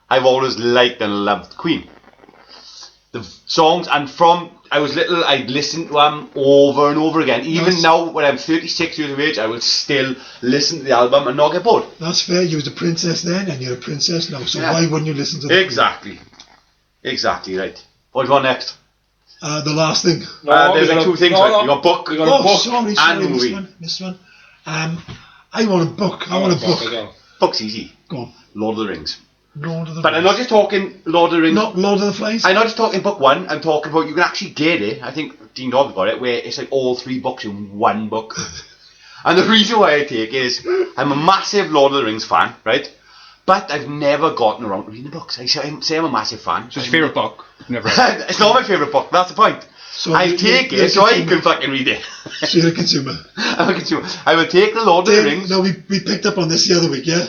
I've always liked and loved Queen. The songs, and from I was little, I'd listen to them over and over again. Even
Yes.
now, when I'm 36 years of age, I will still listen to the album and not get bored.
That's fair. You was a princess then, and you're a princess now. So
Yeah.
why wouldn't you listen to the
Exactly. Exactly, right. What do you want next?
The last thing.
There's like two things, right? You got book,
We got a book.
Sorry,
and
missed
movie.
one. Missed one. I want a book. I want a book.
Book's easy.
Go on.
Lord of the Rings.
Lord of the
But I'm
Rings.
not just talking Lord of the Rings.
Not Lord of the Flies.
I'm not just talking book one. I'm talking about, you can actually get it. I think Dean Dobbs got it, where it's like all three books in one book. And the reason why I take it is I'm a massive Lord of the Rings fan, right? But I've never gotten around to reading the books. I say I'm a massive fan.
So it's your favourite book? You've never read it.
It's not my favourite book. That's the point.
So
I
you-
take
you're
it so I
consumer.
can fucking read it.
So you're a consumer.
I'm a consumer. I will take the Lord of the Rings.
No, we picked up on this the other week, yeah?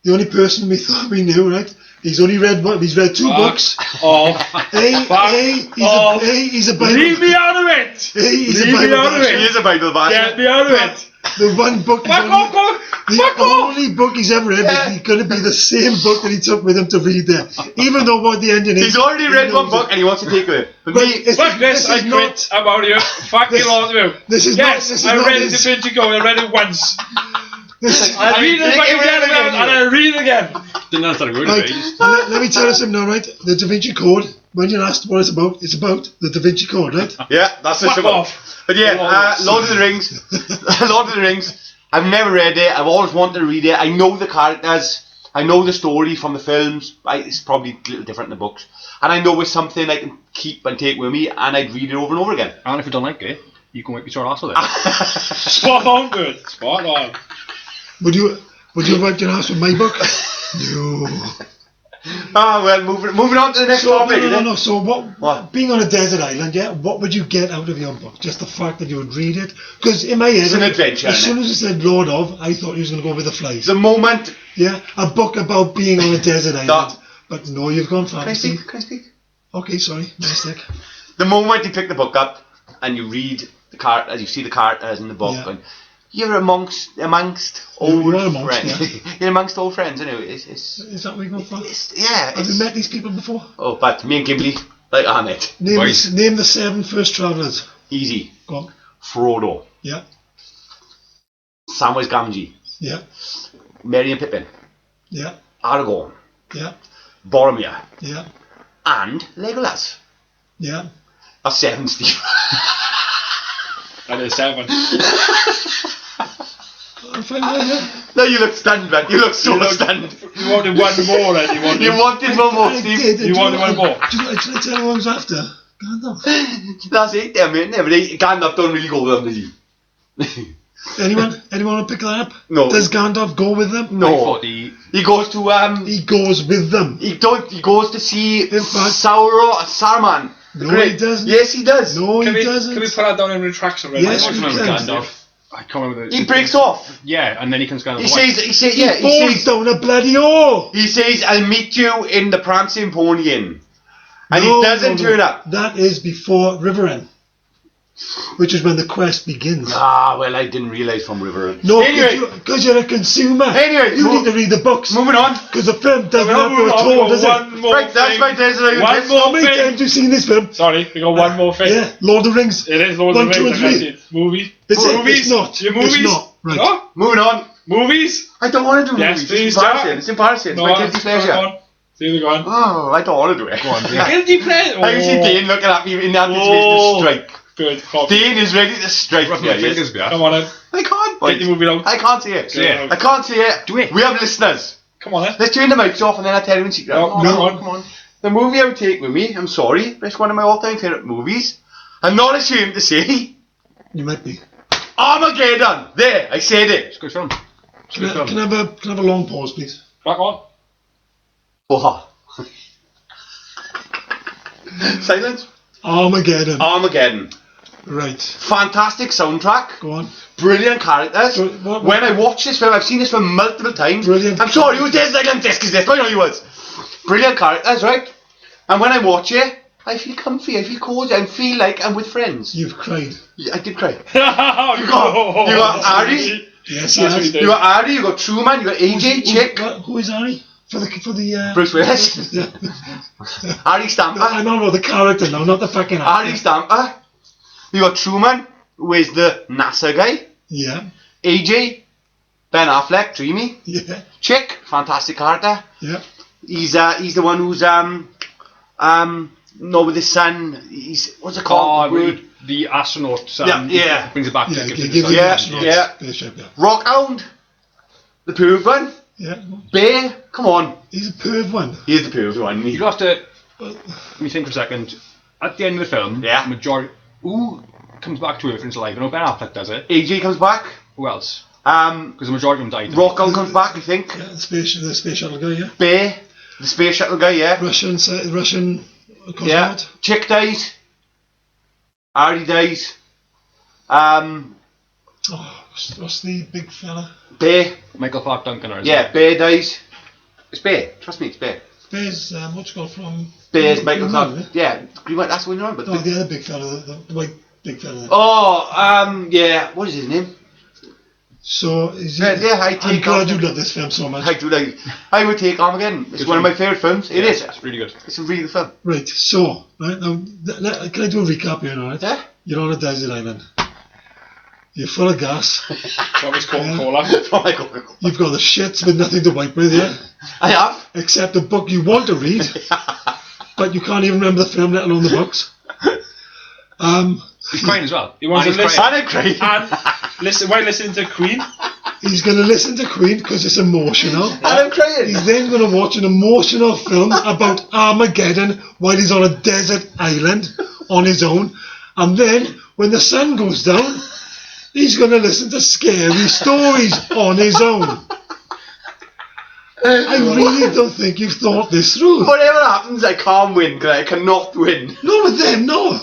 The only person we thought we knew, right? He's only read one. He's read two books.
Oh,
He's a Bible.
leave me out of it.
He's a
Leave me
Bible
out of
basher.
He is a Bible bastard.
Get me out of it.
The one book.
Fuck off, go.
The
Fuck off.
only book he's ever read is going to be the same book that he took with him to read there. Even though what the ending is.
He's already
he
read one
knows
book
it.
and he wants to take it with him. But
But
me,
it's-
Fuck this,
this
I
is
quit.
not-
I'm out of here. Fuck
this-
you all of you.
this is
yes,
not- this is
I
not
read it
his-
Da Vinci Code. I read it once.
This-
I read it
take it
again,
with him.
and I read it again.
Didn't understand a word
Right,
of it. You just-
let me tell you something now, right? The Da Vinci Code, when you're asked what it's about the Da Vinci Code, right?
yeah, that's what
Fuck
it's about.
off.
But yeah, Lord of the Rings. Lord of the Rings. I've never read it. I've always wanted to read it. I know the characters. I know the story from the films. It's probably a little different in the books. And I know it's something I can keep and take with me, and I'd read it over and over again.
And if you don't like it, you can wipe your sore ass with it.
Spot on, good. Spot on.
Would you wipe your ass with my book? No.
Well, moving on to the next
So,
topic.
no. So
What?
being on a desert island, yeah, what would you get out of your book? Just the fact that you would read it? Because in my head,
It's an adventure,
as
isn't
soon as it said Lord of, I thought he was going to go with the flies.
The moment...
Yeah, a book about being on a desert island.
That-
But no, you've gone
Can I
fantasy.
speak? Can I speak?
Okay, sorry, mistake.
The moment you pick the book up and you read the characters, you see the characters in the book,
Yeah.
and you're amongst
You
old
are amongst,
friends. You're amongst old friends, anyway.
Is that what you're going for?
Yeah.
Have you met these people before?
Oh, but me and Ghibli, like Ahmed.
Name
Boys.
the 7 first travellers.
Easy.
Go on.
Frodo.
Yeah.
Samwise Gamgee.
Yeah.
Merry and Pippin.
Yeah.
Aragorn.
Yeah.
Boromir.
Yeah.
And Legolas.
Yeah.
That's 7, Steve.
That is 7.
I'm fine with that.
No, you look stunned, man. You look so stunned.
You wanted one more, then.
You wanted one more, Steve.
did.
You wanted one more.
Did I tell you what I was after? Gandalf.
That's it, there, mate. But Gandalf don't really go with them, does he?
Anyone want to pick that up?
No.
Does Gandalf go with them?
I
No.
thought he
He goes to
He goes with them.
He goes to see
In fact-
Saruman.
No,
Great.
he doesn't.
Yes, he does.
No,
Can
he
we
doesn't.
put that down in retraction? Right?
Yes,
I
we
don't remember
can.
Gandalf. I can't remember.
He breaks off.
Yeah, and then he comes down.
He says,
He falls down a bloody hole.
he says, I'll meet you in the Prancing Pony Inn. And
No,
he doesn't
no, no.
turn up.
That is before Riverend, which is when the quest begins.
Ah, well, I didn't realise from River.
No,
Anyway,
because you're a consumer.
Anyway,
you need to read the books.
moving on.
Because the film doesn't have
Moving
to
on,
at
we
all,
got
does it?
one more
Right, that's
thing.
my desert.
One more
How many
thing.
times have you seen this film?
Sorry, we got one more thing.
Yeah, Lord of the Rings.
It is Lord
One,
of the
two,
Rings.
and
I
three.
see it. Movie.
It's it.
Movies.
It's not.
Your movies.
It's not. Right.
No?
Moving on.
Movies.
I don't want to do
Yes,
movies.
please,
It's embarrassing.
Jack.
It's embarrassing. It's
No,
my guilty
go on.
pleasure.
See the gun.
Oh, I don't want to do it.
Go on,
Yeah.
Guilty pleasure.
I can see Dane looking at me in that
Oh.
strike.
Good. Copy.
Dane is ready to strike
Rough
me.
my
Yes.
fingers, yeah.
Come on in.
I can't.
Get
boys.
the movie out.
I can't see it.
Yeah.
I can't see it.
Do it.
We have listeners.
Come on in.
Let's turn the mics off and then I'll tell you in secret.
No, come on.
Come on. The movie I would take with me, I'm sorry, but it's one of my all-time favourite movies. I'm not ashamed to say
You might be.
Armageddon. There, I said it.
It's a good film. It's a
Can
good
I,
film.
can I have a long pause, please?
Back on.
Oh. Silence.
Armageddon.
Armageddon.
Right.
Fantastic soundtrack.
Go on.
Brilliant characters.
So, what-
when I watch this film, I've seen this film multiple times.
Brilliant.
I'm sorry, who's this? Like, this, because this, I know you was. Brilliant characters, right? And when I watch it, I feel comfy, I feel cozy, I feel like I'm with friends.
You've cried.
Yeah, I did cry.
You
got Ari.
Yes,
Yes,
yes.
we did.
You got Ari, you got Truman, you got AJ, Chick,
Who is Ari? For the
Bruce Willis,
Yeah.
Ari
No,
Stamper,
I'm on about the character now, not the fucking actor.
Ari Stamper. You got Truman, who is the NASA guy.
Yeah.
AJ, Ben Affleck, dreamy.
Yeah.
Chick, fantastic character.
Yeah.
He's the one who's no, with his son. He's what's it called?
The astronaut.
Yeah.
Brings it back.
Yeah.
to
Give
give
the
it
Yeah,
astronaut
yeah.
spaceship, yeah.
Rockhound, the perv one.
Yeah.
Bear, come on,
He's a perv one.
he's the perv one.
You have to. Let me think for a second. At the end of the film,
Yeah.
majority. Who comes back to Earth and is alive? I know Ben Affleck does it.
AJ comes back.
Who else?
Um,
Because the majority of them died.
Rockhound comes back. I think.
Yeah, the space shuttle guy, yeah.
Bear, the space shuttle guy. Yeah.
Russian
Yeah.
cosmonaut.
Chick dies. Ari dies.
Oh, what's the big fella?
Bear.
Michael Clark Duncan or
Yeah, Bear dies. It's Bear. Trust me, it's Bear.
Bear's, what's it called from?
Bear's Michael
Green
Clark.
Mountain,
Yeah, Green White. That's the one you're on. But
No, the other big fella, the white big fella.
oh, yeah. What is his name?
So, is
Yeah, I
I'm
take
glad
off-
you love this film so much.
I do like. I would take Armageddon. It's one of my favourite films. It is.
It's really good.
It's a really good film.
Right, so, right now, can I do a recap here, alright?
Yeah.
You're on a desert island. You're full of gas.
That was Coca-Cola.
Oh my God.
You've got the shits with nothing to wipe with, yeah?
I have.
Except a book you want to read, but you can't even remember the film, let alone the books.
He's crying as well.
He wants
And
to
he's
listen.
And I'm crying.
And listen, while listening to Queen,
He's going to listen to Queen because it's emotional.
And I'm crying.
He's then going to watch an emotional film about Armageddon while he's on a desert island on his own. And then, when the sun goes down, he's going to listen to scary stories on his own. I really don't think you've thought this through.
Whatever happens, I can't win because I cannot win.
No, with them, no.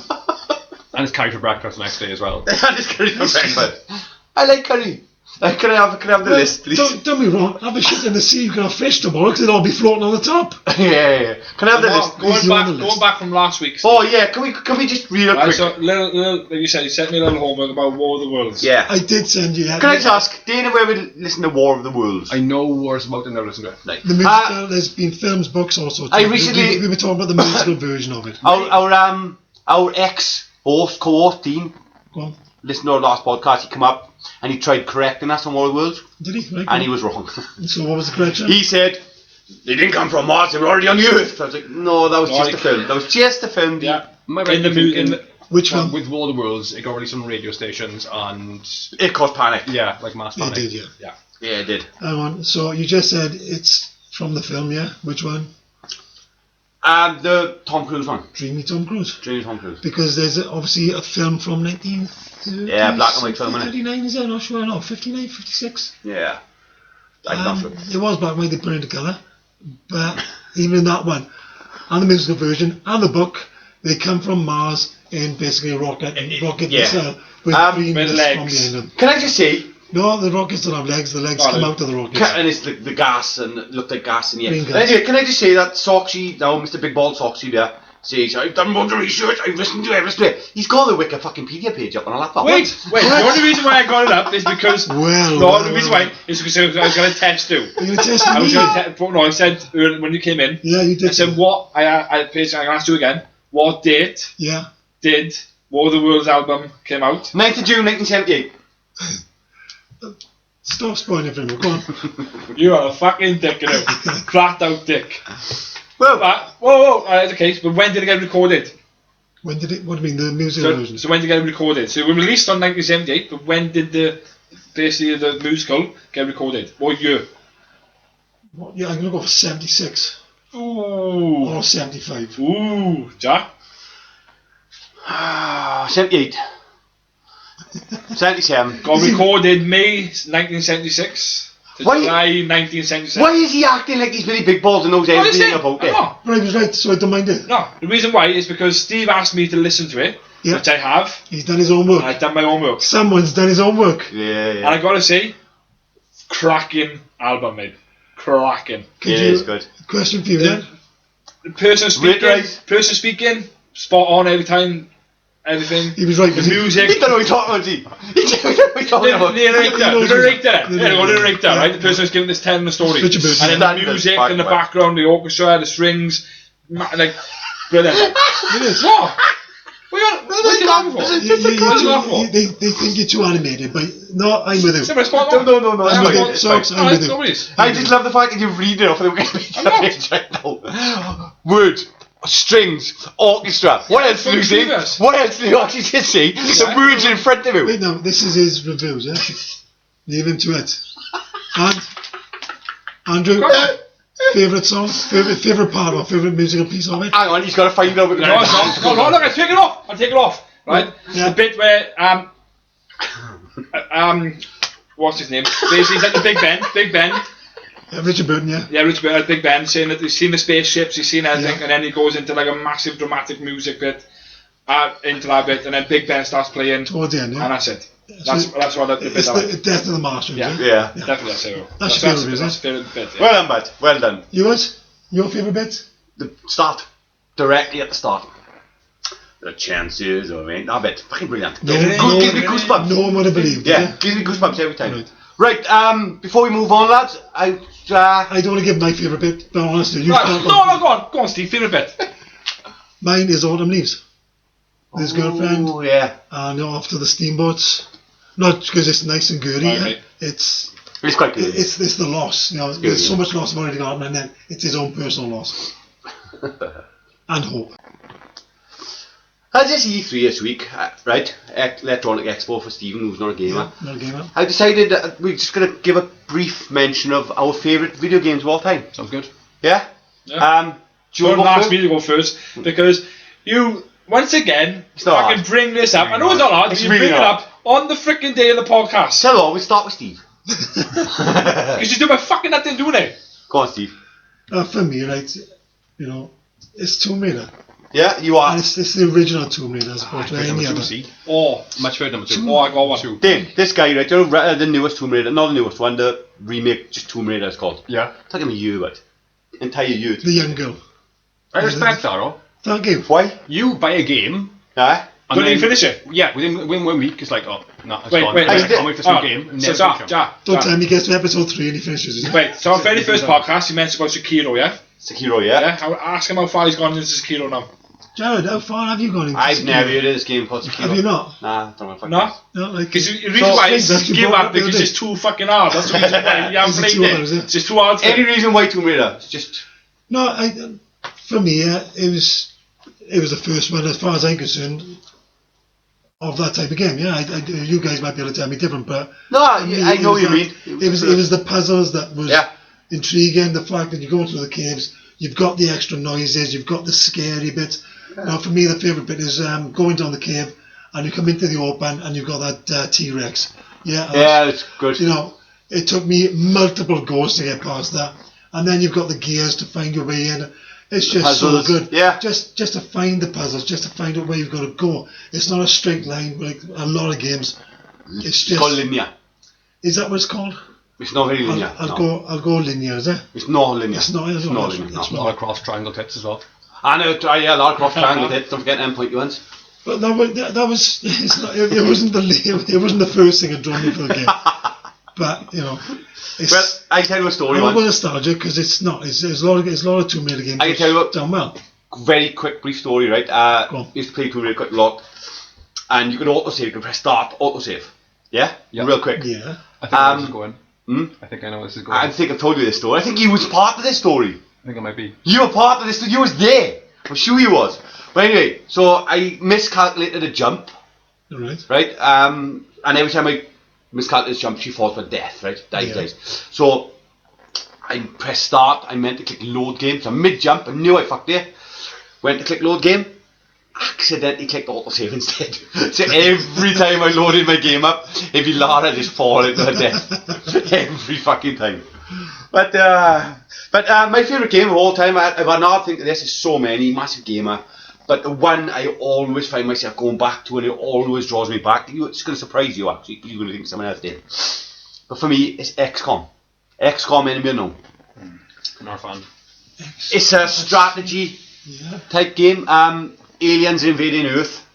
And it's curry for breakfast the next day as well.
I just curry for breakfast. I like curry. Can I have the list, please?
Don't be wrong. Have a shit in the sea. You can have fish tomorrow because it'll all be floating on the top.
yeah. Can I have the list?
He's on the list.
going back from last week.
Oh yeah. Can we just read it
Right,
quick?
so little, like you said, you sent me a little homework about War of the Worlds.
Yeah.
I did send you.
Can I just ask, Dana, where we listen to War of the Worlds?
I know wars about and never listen to it.
Like,
The musical, there's been films, books, all sorts.
I recently-
we were talking about the musical version of it.
our ex co-host Dean,
Go on.
listened to our last podcast, he come up and he tried correcting us on War of the Worlds,
Did he? Right,
and he was wrong.
So what was the correction?
He said, they didn't come from Mars, they were already on the Earth. I was like, no, that was just a film. That was just a film.
Yeah.
Am I right in the
Which one?
With War of the Worlds, it got released on radio stations and
It caused panic.
yeah, like mass
It
panic.
did, yeah.
Yeah, it did.
Hang on. So you just said it's from the film, yeah? Which one?
The Tom Cruise one.
Dreamy Tom Cruise.
Dreamy Tom Cruise.
Because there's obviously a film from 1939.
Yeah, black and white film, isn't it?
39, is it? I'm not sure. No, 59, 56.
Yeah. I'm not sure.
It was black and white, they put it into colour. But even in that one, and the musical version, and the book, they come from Mars in basically a rocket
yeah.
missile with green
with
mist from
legs.
the island.
Can I just say,
No, the rockets don't have legs. The legs come out of the rockets.
and it's the gas, and it looked like gas in the
Green
air.
gas.
Can I just say that Soxy, now Mr. Big Bald Soxy there, says, I've done more research, I've listened to everything. He's got the Wikipedia page up on a laptop.
Wait. The only reason why I got it up is because. The reason why is because I was going to test you.
Are you going to test
I was
me?
going to. No, I said when you came in.
Yeah, you did.
I said what? I basically asked you again. What date
Yeah.
did War of the Worlds album came out?
9th of June 1978.
Stop spoiling everything. Go on.
You are a fucking dick, you know. Flat out dick.
Well,
Whoa, okay, but when did it get recorded?
When did it? What do you mean? The musical version?
So when did it get recorded? So it was released on 1978, but when did the musical get recorded? What year?
What, yeah, I'm going to go for 76
Ooh.
or 75.
Ooh, Jack?
78. 77.
Got recorded May 1976 to
Why-
July 1977.
Why is he acting like he's really big balls and knows
No,
everything
listen,
about
I'm
it?
not.
But I was right, so I don't mind it.
No, the reason why is because Steve asked me to listen to it,
Yeah.
which I have,
He's done his own work.
and I've done my own work.
Someone's done his own work.
Yeah,
And I gotta say, cracking album, mate. Cracking.
Yeah, it's good.
Question for you then.
The person
Right.
speaking, spot on every time, everything.
He was right.
The
Was he?
music.
He don't know what he's talking about, he? He don't know what he's talking
The
about.
narrator, right? The person who's giving this telling the story,
Richard Burton.
and then the
Standard
music
back
in the
way.
background, the orchestra, the strings, like brilliant.
It is.
What? What's you laughing for? What's you laughing for?
They think you're too animated, but no, I'm with him.
Somebody spot on.
No,
I'm with
fine,
him.
it's
Socks,
fine.
I'm with him.
Nobody's.
I just love the fact that you read it off of the Wikipedia page right now. Words, strings, orchestra. What else do you say?
Fevers.
What else do you actually just say? The words in front of you.
Wait, now, this is his reviews, yeah? Leave him to it. And, Andrew,
Come on.
favourite song? Favourite part or favourite musical piece of it?
Hang on, he's got to find out what
No, look, I take it off. I'll take it off. Right?
Yeah.
The bit where what's his name? Basically, he's at the Big Ben.
Richard Burton, yeah?
Yeah, Richard Burton at Big Ben, saying that he's seen the spaceships, he's seen everything,
Yeah.
and then he goes into like a massive dramatic music bit, into that bit, and then Big Ben starts playing,
Towards the end,
and
yeah?
that's it. That's what the bit
It's
I like.
the death of the Martians,
Yeah.
yeah?
Yeah.
Definitely, that's it.
That's your favourite,
That's
isn't
the favourite bit. Yeah.
Well done, bud. Well done.
Yours? Your favourite bit?
The start. Directly at the start. The chances of it. I bet. Fucking brilliant.
No,
Gives me goosebumps.
No one would have believed.
Yeah, gives me goosebumps every time.
Right.
Right, before we move on, lads,
I don't want to give my favourite bit, but honestly, you
Right,
can't.
go on, Steve. Favourite bit.
Mine is Autumn Leaves. His girlfriend,
Oh, yeah.
and off to the steamboats. Not because it's nice and goody.
Right, right.
It's
It's quite good.
it's the loss. You know,
good,
there's so
yeah.
much loss of already happened, and then it's his own personal loss and hope.
As this E3 this week, right? Electronic Expo for Stephen, who's not a gamer.
Yeah, not a gamer.
I decided that we're just going to give a brief mention of our favourite video games of all time.
Sounds good.
Yeah?
Yeah.
Do you
Don't
want to
ask me to go first because you once again
It's not
fucking
hard.
bring this up. I know it's not hard,
It's
but you
really
bring it
not.
up on the freaking day of the podcast.
Tell all, we start with Steve.
Because you do my fucking nothing doing it.
Go on, Steve.
For me, right, you know, it's Tomb Raider.
Yeah, you are.
And it's the original Tomb Raider as opposed to
Number
any
two,
other.
see?
Oh,
Much better number two.
oh, I got one.
Two.
Dane, this guy, right, you know, the newest Tomb Raider, not the newest one, the remake, just Tomb Raider it's called.
Yeah.
It's taking me a year, but entire year.
The young girl.
I respect that, though.
Thank you.
Why?
You buy a game.
Huh?
And
Couldn't
then-
you finish it?
Yeah, within 1 week, it's like, oh, no, it's
Wait,
gone.
wait,
I
wait.
can't wait for some
Oh,
game. And
so
never finish them.
Don't tell me he gets to episode 3 and he finishes it.
Wait, so our very first podcast, you mentioned about Sekiro, yeah?
Sekiro, yeah?
Yeah? Ask him how far he's gone into Sekiro now.
Jared, how far have you gone into
I've
Sekiro?
never heard of this game called Sekiro.
Have you not?
Nah, don't know if I
No?
No, like
Because the reason why it's give up because it's too fucking hard. That's the reason why you haven't
Is it
played
too hard,
it.
is it?
It's just too hard.
Any reason why Tomb Raider? It's just...
No, for me, it was the first one, as far as I'm concerned, of that type of game. Yeah, you guys might be able to tell me different, but
No,
for me,
I know what you
that-
mean.
It was the puzzles that was
Yeah.
intriguing. The fact that you're going through the caves, you've got the extra noises, you've got the scary bit. Now, for me, the favourite bit is going down the cave and you come into the open and you've got that T-Rex. Yeah, and
Yeah, it's good.
you know, it took me multiple goes to get past that, and then you've got the gears to find your way in. It's just
puzzles,
so good.
yeah.
Just to find the puzzles, just to find out where you've got to go. It's not a straight line like a lot of games. It's
It's
just.
called linear.
Is that what it's called?
It's not very linear.
I'll go linear. Is it?
It's not linear.
It's not.
It's not linear.
It's
A lot of cross triangle tits as well.
I know, yeah, a lot of cross triangle hits. Don't forget endpoint you once.
But that was. It's not. It wasn't it wasn't the first thing that drew me for the game. But you know, it's.
Well, I tell you a story
I'm not
once.
nostalgia because it's not. It's a lot of Tomb Raider games.
I can tell you what.
Done well.
Very quick, brief story, right?
Go on.
Used to play Tomb Raider quite a lot, and you can autosave. You can press start, autosave. Yeah.
Yep.
Real quick.
Yeah.
I think I know where this is going.
Hmm?
I think I know where this is going.
I think I've told you this story. I think you was part of this story.
I think it might be.
You were part of this. You was there. I'm sure you was. But anyway, so I miscalculated a jump,
All right.
right? And every time I miscalculated a jump, she falls for death, right? Dies. So I pressed start. I meant to click load game. So mid jump, I knew I fucked it. Went to click load game. Accidentally clicked autosave instead. So every time I loaded my game up, it'd be Lara just falling to her death. Every fucking time. But my favourite game of all time, I've had another think of this, is so many, massive gamer. But the one I always find myself going back to and it always draws me back, it's going to surprise you actually, because you're going to think someone else did. But for me, it's XCOM. XCOM Enemy Unknown.
Not a fan.
It's a strategy type game. Aliens invading Earth.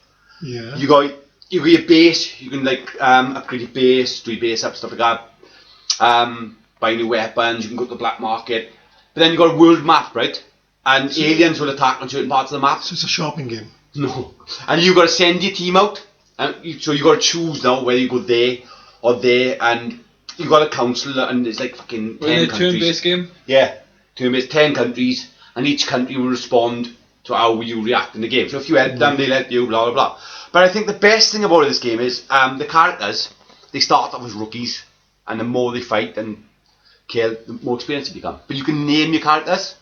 Yeah.
You got your base. You can like upgrade your base, do your base up, stuff like that. Buy new weapons. You can go to the black market. But then you got a world map, right? And aliens will attack on certain parts of the map.
So it's a shopping game.
No. And you got to send your team out. So you got to choose now whether you go there or there, and you got a council, and it's like fucking 10 countries.
turn-based game?
Yeah, turn-based, 10 countries, and each country will respond to how you react in the game. So if you help them, they'll help you, blah, blah, blah. But I think the best thing about this game is the characters, they start off as rookies, and the more they fight and kill, the more experienced they become. But you can name your characters.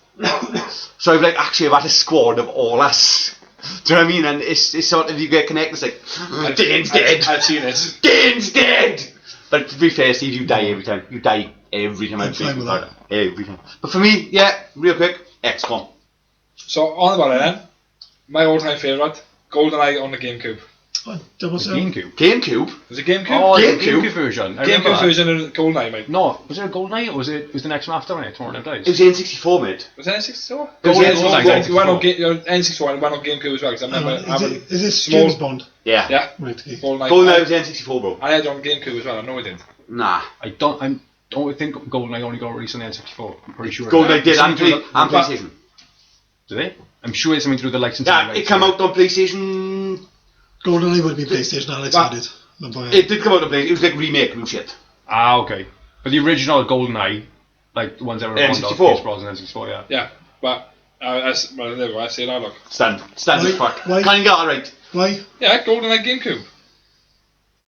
So I've actually had a squad of all us. Do you know what I mean? And it's sort of, you get connected, it's like, Dane's dead!
I've seen it.
Dane's dead! But to be fair, Steve, you die every time. You die every time I play
fine with that.
Every time. But for me, yeah, real quick, XCOM.
So, on about it then. My all-time favourite, GoldenEye on the GameCube.
Oh, double
The
seven.
GameCube.
GameCube?
Was it GameCube?
Oh, the
GameCube.
GameCube version. I remember
GameCube
that.
version of GoldenEye, mate.
No, was it a GoldenEye or was the next one after when it torn out
It
dies?
was N64, mate.
Was it N64?
It was
It went on
N64.
N64 and went on GameCube as well, because I remember having
Is this
small...
James Bond?
Yeah.
Yeah,
Right. Okay.
GoldenEye.
GoldenEye was N64, bro.
I had it on GameCube as well, I know I did.
Nah.
I don't think GoldenEye only got released on the N64. I'm pretty sure.
GoldenEye did, and
Something through the-
PlayStation.
Did they? I'm sure it's something through the licensing.
Yeah,
rights.
it came out on PlayStation.
GoldenEye would be PlayStation. Alex
But-
had it. My boy.
It did come out on PlayStation. It was like remake and shit.
Ah, okay. But the original GoldenEye, like the ones that were on
N64.
Pierce Brosnan N64, yeah.
Yeah, but... well, there we go, I say that, look.
Stand as fuck.
Why?
Can't get it right.
Why?
Yeah, GoldenEye GameCube.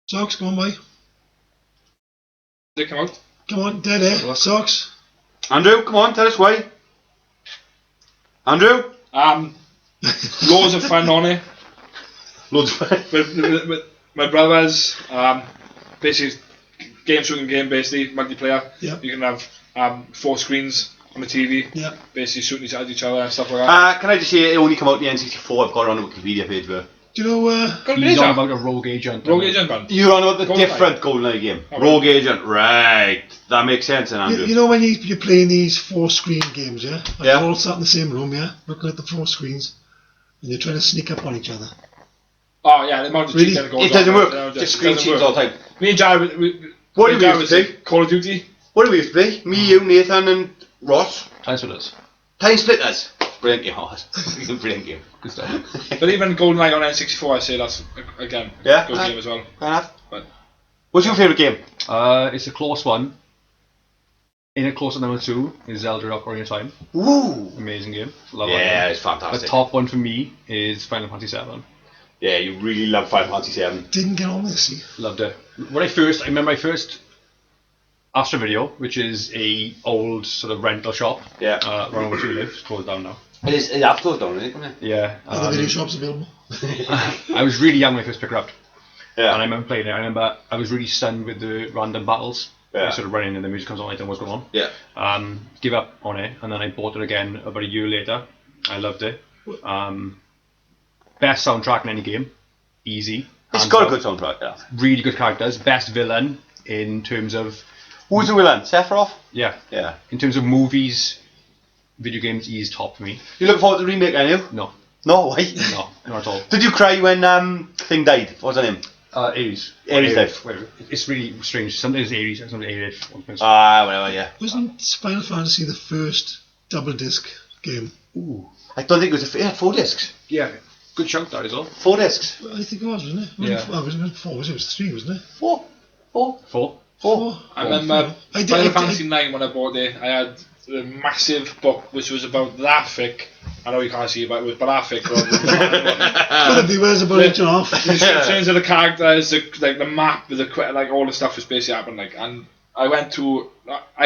Socks, go on, why?
Did it come out?
Come on, dead air. Socks.
Andrew, come on, tell us why. Andrew?
Loads of fun on it.
Loads of fun.
With my brothers, basically game shooting game, basically multiplayer.
Yeah.
You can have 4 screens on the TV,
Yeah.
basically shooting each other and stuff like that.
Can I just say it only came out the N64. I've got it on the Wikipedia page there.
Do you know?
Got a
He's on
laser.
about a rogue agent.
Rogue Agent man.
You're on about the
GoldenEye.
different GoldenEye game.
Oh,
Rogue Agent, right. That makes sense then, Andrew.
You know when you're playing these 4-screen games, yeah? And
Yeah.
You're all sat in the same room, yeah? Looking at the 4 screens, and you're trying to sneak up on each other.
Oh yeah, the amount of
Really?
cheats that goes
It doesn't
on,
work.
you know,
Just
it
screen
doesn't
cheats
work.
all the time.
Me and Jared,
What
me
do
and
we
Jared
used to
was
do?
Call of Duty.
What do we used to play? Me, you, Nathan and Ross.
Time Splitters.
Time Splitters. Brilliant game, Hot. Brilliant game.
Good stuff.
But even GoldenEye on N64, I say that's again
Yeah,
good game as well.
Fair enough.
But
What's your favourite game?
It's a close one. In a close at number 2 is Zelda Ocarina of Time.
Woo!
Amazing game. Love that
Yeah,
game.
it's fantastic.
The top one for me is Final Fantasy 7.
Yeah, you really love Final Fantasy 7.
Didn't get on this, see.
Loved it. I remember my first Astra Video, which is a old sort of rental shop.
Yeah.
Around where we live. It's closed down now.
It's after done, isn't it?
Yeah.
Are the video shops available?
I was really young when I first picked it up.
Yeah.
And I remember playing it. I remember I was really stunned with the random battles.
Yeah.
You sort of running and the music comes on, I don't know what's going on.
Yeah.
Give up on it, and then I bought it again about a year later. I loved it. Best soundtrack in any game. Easy.
It's
Hands
got a
down.
good soundtrack, yeah.
Really good characters. Best villain in terms of...
Who's the villain? Sephiroth?
Yeah.
Yeah.
In terms of movies, video games, he's top for me.
You looking forward to the remake, are you?
No.
No, why?
No, not at all.
Did you cry when Thing died? What was her name?
Ares.
Ares died.
Whatever. It's really strange. Sometimes Ares, sometimes Ares.
Whatever, yeah.
Wasn't Final Fantasy the first double disc game?
Ooh.
I don't think it was it had 4 discs.
Yeah. Good chunk that as well.
4 discs.
I think it was, wasn't it?
Yeah.
Well, it was 4, it was 3, wasn't it?
4. 4.
4.
4.
I remember
I did-
Final
I-
Fantasy 9 when I bought it. I had a massive book which was about that thick. I know you can't see it, but it was that thick.
Well, the viewers about each and off.
The descriptions of the characters, the map, like all the stuff was basically happening. Like, and I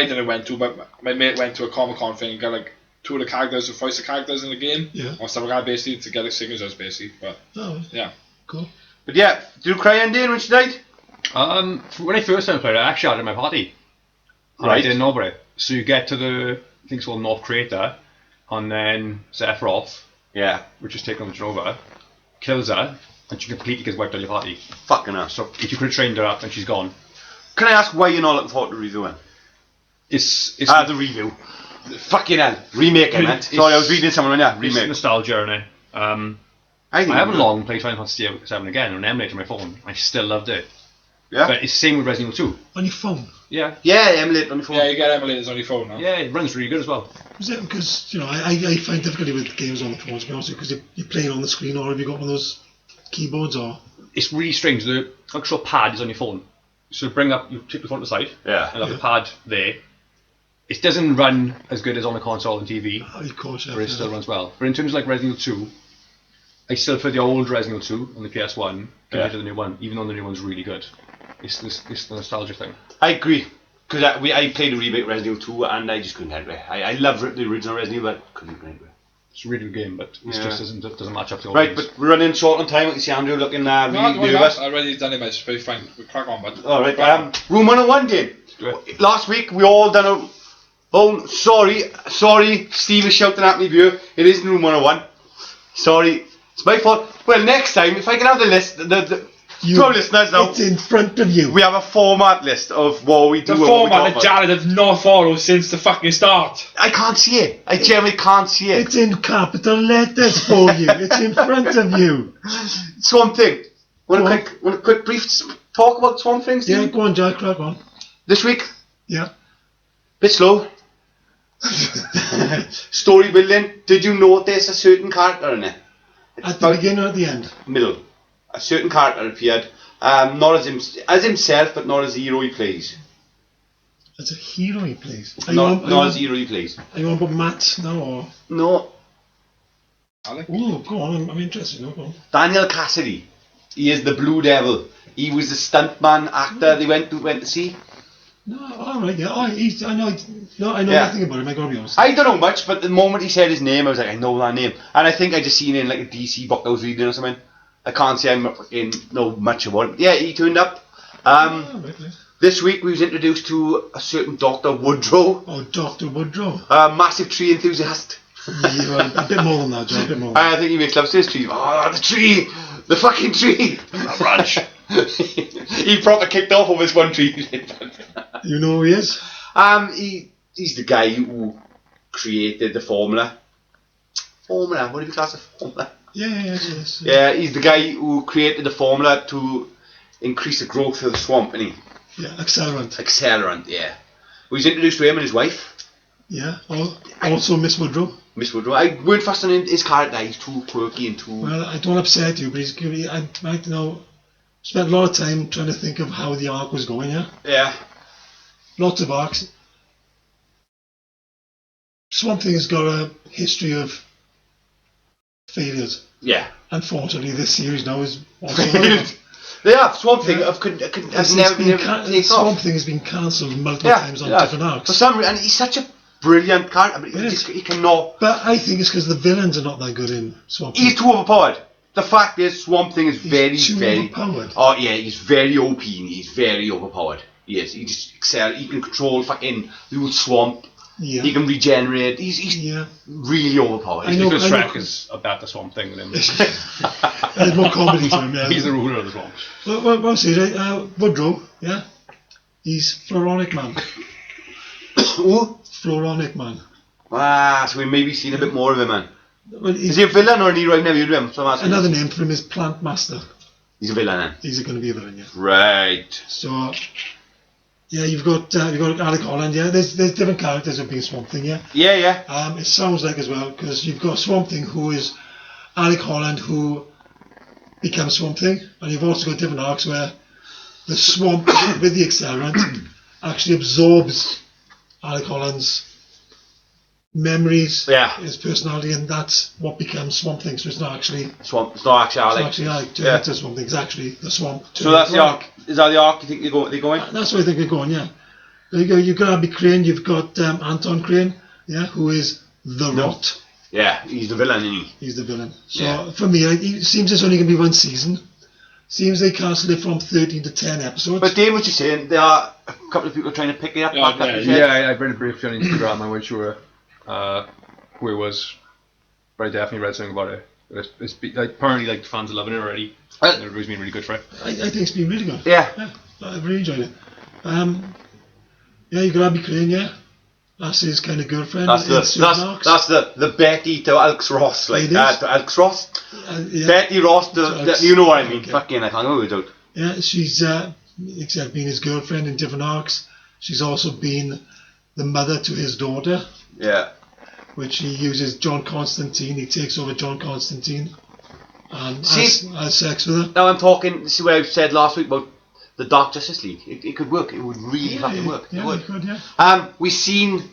didn't went to, but my mate went to a Comic-Con thing and got like 2 of the characters, the voice of characters in the game,
Yeah.
or stuff like that, basically to get the signatures, basically. But
Oh,
yeah,
cool.
But yeah, did you cry on Dane when she died?
When I first time played it, I actually had it at my party. And I
Right.
didn't know about it. So you get to the, I think it's called North Crater, and then Sephiroth,
Yeah.
which is taken over, kills her, and she completely gets wiped out of your party.
Fucking hell.
So if you could have trained her up and she's gone,
Can I ask why you're not looking forward to reviewing?
it's
The review. Fucking hell. Remake, I meant. Sorry, I was reading someone, yeah.
it's
Remake.
nostalgia in it. I
think
haven't long played Final Fantasy 7 again on an emulator on my phone. I still loved it.
Yeah?
But it's the same with Resident Evil 2.
On your phone.
Yeah.
Yeah, emulate on the phone.
yeah, you get emulators on your phone now.
Yeah, it runs really good as well.
Was it because, I find difficulty with games on the phone, to be honest with you, because you're playing on the screen, or have you got one of those keyboards, or...
It's really strange. The actual pad is on your phone. So you take the phone to the side,
Yeah.
and have the pad there. It doesn't run as good as on the console and TV,
Oh, of course, yeah.
but it still runs well. But in terms of like Resident Evil 2, I still prefer the old Resident Evil 2 on the PS1 compared to the new one, even though the new one's really good. It's the nostalgia thing.
I agree. Because I played a remake Resident Evil 2 and I just couldn't help it. I love the original Resident Evil, but couldn't help it.
It's a really good game, but it just doesn't match up to all
Right,
games.
but we're running short on time. I can see Andrew looking
No,
really
don't worry
nervous.
about it. I already done it, mate. It's pretty fine. We crack on, bud.
Alright, room 101, Dane.
Do it.
Last week we all done a... Oh, sorry, Steve is shouting at me, viewer. It isn't room 101. Sorry, it's my fault. Well, next time, if I can have the list, to our listeners now,
It's in front of you.
we have a format list of what we do.
The
and what we
format
talk
that
about.
Jared has not followed since the fucking start.
I can't see it. I generally can't see it.
It's in capital letters for you. It's in front of you.
Swamp Thing. Want
Go
a
on.
quick brief talk about Swamp Thing, Steve?
Yeah, go on, Jack, crack on.
This week,
Yeah.
bit slow. Story building. Did you notice a certain character in it?
At the beginning or at the end?
Middle. A certain character appeared. Not as himself, but not as the hero he plays.
As a hero he plays.
Not as the hero he plays.
Are you on about Matt now, or...
No.
Oh, go on, I'm interested. No, go on.
Daniel Cassidy. He is the Blue Devil. He was the stuntman actor they went to see.
No, alright, yeah. I know
Yeah.
nothing about him, I gotta be honest.
I don't know much, but the moment he said his name, I was like, I know that name. And I think I just seen it in like a DC book I was reading or something. I can't say I fucking know much about it. But yeah, he turned up.
Right.
This week we was introduced to a certain Dr. Woodrow.
Oh, Dr. Woodrow.
A massive tree enthusiast.
Yeah, well, a bit more than that, John, a bit more than that.
I think he makes love to his tree. Oh, the tree! The fucking tree!
Branch.
He proper kicked off over this one tree.
You know who he is?
He's the guy who created the formula. Formula? What do you class a formula?
Yes.
Yeah, he's the guy who created the formula to increase the growth of the swamp, isn't he?
Yeah, accelerant.
Accelerant, yeah. We was introduced to him and his wife.
Yeah. Also Miss Woodrow.
Miss Woodrow. I weren't fussed on his character. He's too quirky and too.
Well, I don't upset you, but I might spent a lot of time trying to think of how the arc was going. Yeah.
Yeah.
Lots of arcs. Swamp Thing's got a history of failures.
Yeah.
Unfortunately, this series now is also one of them.
They have. Swamp Thing
Yeah.
has never been taken
Swamp
off.
Thing has been cancelled multiple times on different arcs.
For some reason, and he's such a brilliant character, but he cannot.
But I think it's because the villains are not that good in Swamp Thing.
He's too overpowered. The fact is, Swamp Thing is very
overpowered.
Oh yeah, he's very OP and he's very overpowered. He is. He just excels. He can control fucking the whole swamp.
Yeah.
He can regenerate. He's really overpowered.
Because Shrek is about the Swamp Thing than him.
There's more comedy to him. Yeah.
He's the ruler of the swamp.
Well, I'll say Woodrow. Yeah. He's Floronic Man.
Who?
Floronic Man.
So we maybe seen a bit more of him, man.
Well,
Is he a villain or a hero? I've never heard of him. So I'm asking.
Another name for him is Plant Master.
He's a villain, then.
He's going to be a villain, yeah.
Right.
So, yeah, you've got Alec Holland. Yeah, there's different characters of being Swamp Thing. Yeah.
Yeah.
It sounds like as well because you've got Swamp Thing who is Alec Holland who becomes Swamp Thing, and you've also got different arcs where the swamp with the accelerant actually absorbs Alec Holland's memories, his personality, and that's what becomes Swamp Thing. So it's not actually
Swamp. It's not actually Alec.
It's actually Alec turning into Swamp Thing. It's actually the swamp.
So that's the arc. Is that the arc you think they're going?
That's where I think they're going. Yeah. There you go. You've got Abby Crane. You've got Anton Crane. Yeah, who is the Rot.
Yeah, he's the villain, isn't he?
He's the villain. So for me, it seems it's only going to be one season. Seems they cancelled it from 13 to 10 episodes.
But Dane, what you saying? There are a couple of people trying to pick it up.
I read it briefly on Instagram. I wasn't sure who it was, but I definitely read something about it. Apparently, the fans are loving it already. And everybody's been really good for it.
I think it's been really good.
Yeah.
I've really enjoyed it. You got Abby Crane, yeah. That's his kind of girlfriend.
That's the Betty to Alex Ross, to Alex Ross. Betty Ross, you know what I mean. Okay. Fucking, I can't remember it.
Yeah, she's except being his girlfriend in different arcs. She's also been the mother to his daughter.
Yeah.
Which he uses John Constantine. He takes over John Constantine and has sex with her.
Now I'm talking. See what I said last week about the Dark Justice League. It could work. It would really fucking work.
It could, yeah.
We've seen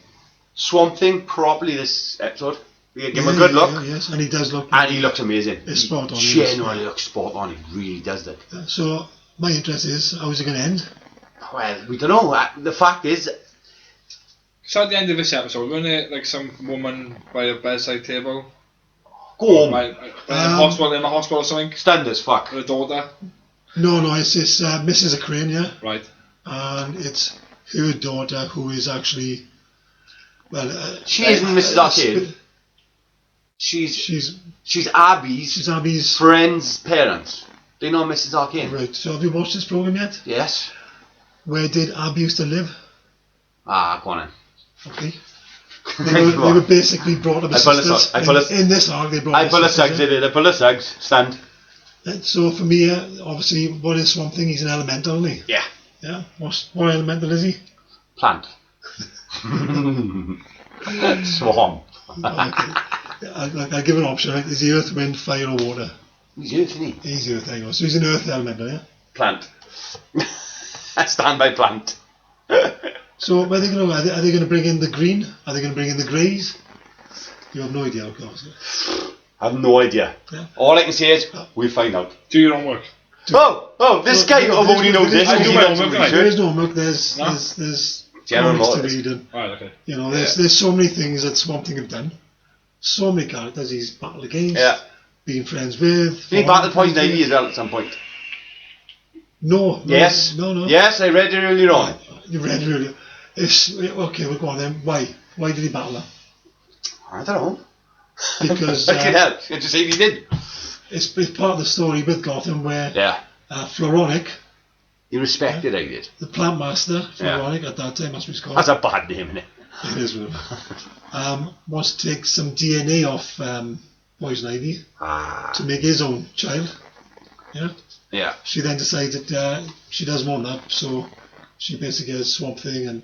Swamp Thing properly this episode. We give him a good look.
Yes, and he does look.
And he looks amazing.
It's spot on.
He genuinely looks spot on. He really does that.
So my interest is, how is it going to end?
Well, we don't know. The fact is.
So at the end of this episode, wasn't it some woman by a bedside table?
Go on.
In a hospital or something?
Stunned as fuck.
With a daughter?
No, it's Mrs. Crane, yeah?
Right.
And it's her daughter who is actually,
she isn't Mrs. Arcade. She's Abby's friend's parents. They know Mrs. Arcade.
Right, so have you watched this programme yet?
Yes.
Where did Abby used to live?
Go on then.
Okay. They were basically brought up as sisters. In this arc, they brought up as sisters.
I pull the segs, stand.
And so for me, obviously, what is Swamp Thing? He's an elemental, isn't he?
Yeah.
Yeah? What elemental is he?
Plant. Swamp.
Okay. I'll give an option. Right? Is he earth, wind, fire or water?
He's earth, isn't he?
He's earth, there you go. So he's an earth elemental, yeah?
Plant. I stand by plant.
So where are they going to go? Are they going to bring in the green? Are they going to bring in the greys? You have no idea, of course.
I have no idea.
Yeah.
All I can say is, we'll find out.
Do your own work.
This guy already knows this.
I do my own work.
There is no homework. There's comics to read. And,
right, okay.
There's so many things that Swamp Thing have done. So many characters he's battled against.
Yeah.
Being friends with.
He battled Poison Ivy as well at some point.
No.
Yes.
No.
Yes, I read it earlier on.
You read it earlier. Okay, we'll go on then. Why? Why did he battle her?
I don't know.
Because
I can help. You just say he did.
It's part of the story with Gotham where Floronic.
He respected I did.
The plant master, Floronic at that time, that's what he's called.
That's a bad name, isn't it?
It is really. Wants to take some DNA off Poison Ivy to make his own child. Yeah.
Yeah.
She then decides that she doesn't want that, so she basically has Swamp Thing and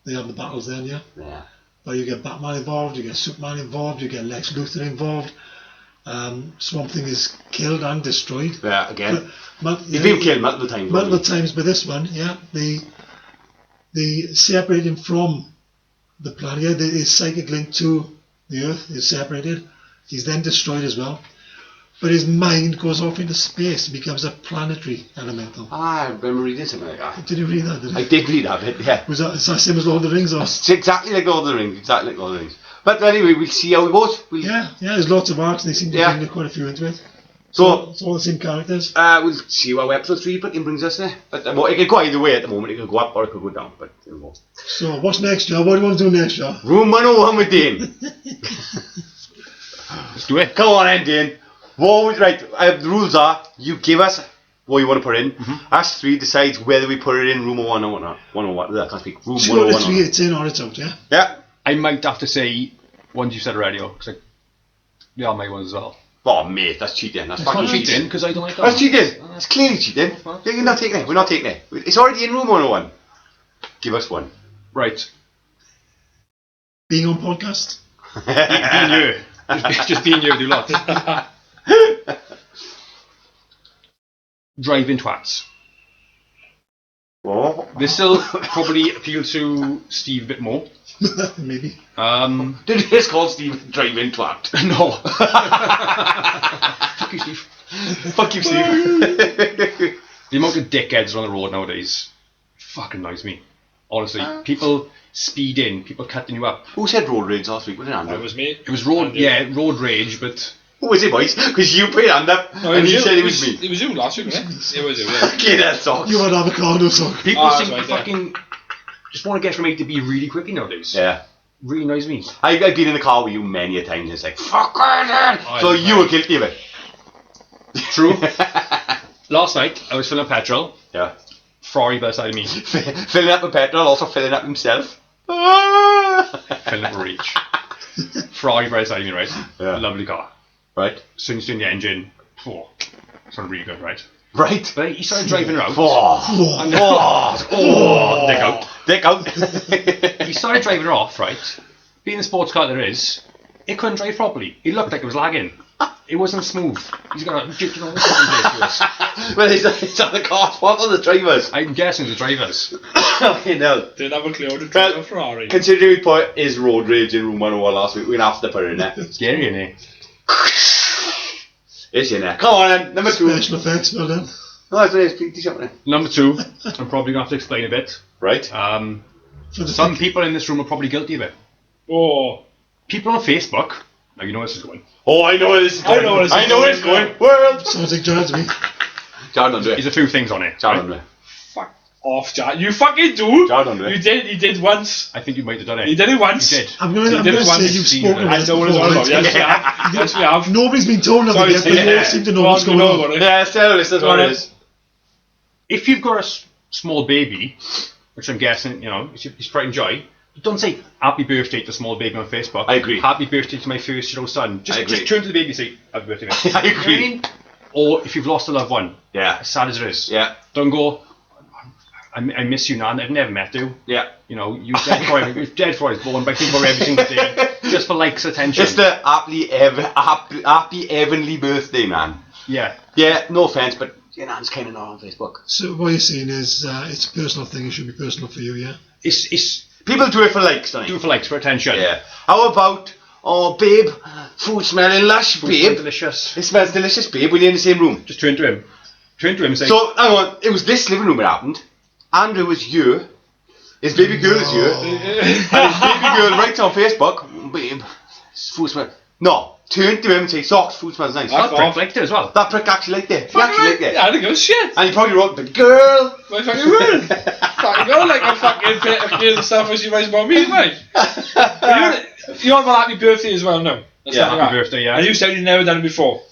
they have the battles then, yeah?
Yeah.
where you get Batman involved, you get Superman involved, you get Lex Luthor involved. Swamp Thing is killed and destroyed.
Yeah, again. He's
Yeah,
been killed multiple times.
multiple times, but this one, yeah, they separate him from the planet. Yeah, his psychic link to the Earth is separated. He's then destroyed as well. But his mind goes off into space and becomes a planetary elemental.
I remember reading something like that.
Did you read that?
I did read that bit, yeah.
Was that same as Lord of the Rings? Or?
It's exactly like Lord of the Rings, exactly like Lord of the Rings. But anyway, we'll see how it goes.
Yeah, there's lots of arcs and they seem to bring quite a few into it.
So,
it's all the same characters.
we'll see what episode 3 brings us there. But it could go either way at the moment. It could go up or it could go down. But you know.
So, what's next, Joe? What do you want to do next, Joe?
Room 101 with Dane.
Let's do it.
Come on then, Dane. Right, the rules are, you give us what you want to put in. Us 3 decides whether we put it in room 101 or not. 101, I can't speak. Room
So
101.
3, it's in or it's out, yeah?
Yeah.
I might have to say ones you said already, because they are my ones as well.
Oh, mate, that's cheating. That's fucking
Not
cheating.
cheating, because I don't like that.
That's cheating. That's clearly cheating. You're not taking it. We're not taking it. It's already in room 101. Give us one.
Right.
Being on podcast?
Being you. Just being you, do lots. Driving twats.
Oh.
This will probably appeal to Steve a bit more.
Maybe.
Did this call Steve Drive-In Twat?
No. Fuck you, Steve.
Fuck you, Steve.
The amount of dickheads on the road nowadays fucking annoys me. Honestly, people speeding, people cutting you up.
Who said road rage last week? Was it Andrew?
That was me.
It was road, road rage, but
Who was it, boys? Because you put your hand up and you said it was me.
It was you last week, wasn't it? It was you, yeah.
Okay, that's all.
You had avocado sauce.
people
Oh,
seem
that's
to
right,
fucking just want to get from A to B really quickly nowadays.
Yeah.
Really annoys me.
I've been in the car with you many a time and it's like, fuck it!
Oh,
So
yeah.
you were guilty of it.
True. Last night, I was filling up petrol.
Yeah.
Ferrari by the side of me.
Filling up with petrol, also filling up himself. Ah!
Filling up a reach. Ferrari by the side of me, right?
Yeah.
Lovely car.
Right.
As soon as you turn the engine, sounded really good, right?
Right.
But he started driving around. Dick out.
Dick out.
He started driving her off, right? Being the sports car there is, it couldn't drive properly. It looked like it was lagging. It wasn't smooth. He's got a jitter on the place to us.
Well, it's not the car's fault or the drivers.
I'm guessing the drivers.
Okay, no.
Didn't have a clue how to
Well,
drive a Ferrari.
Considering we put his road rage in room 101 last week, we're going to have to put it in there.
Scary, isn't it?
It's in there. Come on then, number 2.
Special effects, well done.
No, that's what it is. Please jump in.
Number 2, I'm probably going to have to explain a bit.
Right.
For the
Some people in this room are probably guilty of it.
Oh.
People on Facebook, now you know where this is going.
Oh, I know where this is going. I know where it's going. World.
sounds like Jared to me.
Jared, don't do
There's
it.
a few things on it.
Jared,
right?
don't do it.
Fuck off, Jack. You fucking do.
Jared, don't do it.
You did once.
I think you might have done it.
You did it once.
You did.
I'm going
So
to
did it
say
once,
you've
seen
spoken
it.
about
I
this
know what it's
before.
all about.
Right?
Yes, we have. Yes, we have.
Nobody's been told of
Sorry,
it yet, but you all seem to know what's going on.
it.
Yeah, tell us that's what it is.
If you've got a small baby, which I'm guessing, is pride and joy, don't say happy birthday to the small baby on Facebook.
I agree.
Happy birthday to my first-year-old son.
I agree.
Just turn to the baby and say happy birthday, mate.
I
You know what I
agree.
mean? Or if you've lost a loved one,
Yeah.
as sad as it is,
Yeah.
don't go, I miss you, Nan. I've never met you.
Yeah.
You're dead before I was born, but I think about every single day, just for likes, attention.
It's the happy heavenly birthday, man.
Yeah.
Yeah, no offence, but your nan's kind of not on Facebook.
So what you're saying is it's a personal thing. It should be personal for you, yeah?
It's
People do it for likes, don't
do
they?
it for likes, for attention.
Yeah. How about, oh, babe, food smelling lush,
Food's
babe.
delicious.
It smells delicious, babe, when you're in the same room.
Just turn to him. Turn to him and say,
So, hang on, it was this living room it happened. Andrew was here. His baby girl is here. And his baby girl writes on Facebook, babe, food smells... No, turn to him and say, socks, food smells nice.
that prick liked it as well.
That prick actually liked it. He actually liked it.
Yeah, I don't give a shit.
And he probably wrote, the girl.
My fucking word. Fucking go like a fucking bit of kill stuff when she writes about me, mate. You want my happy birthday as well, no? That's
Yeah,
not
Happy
that.
birthday, yeah.
And you said you'd never done it before.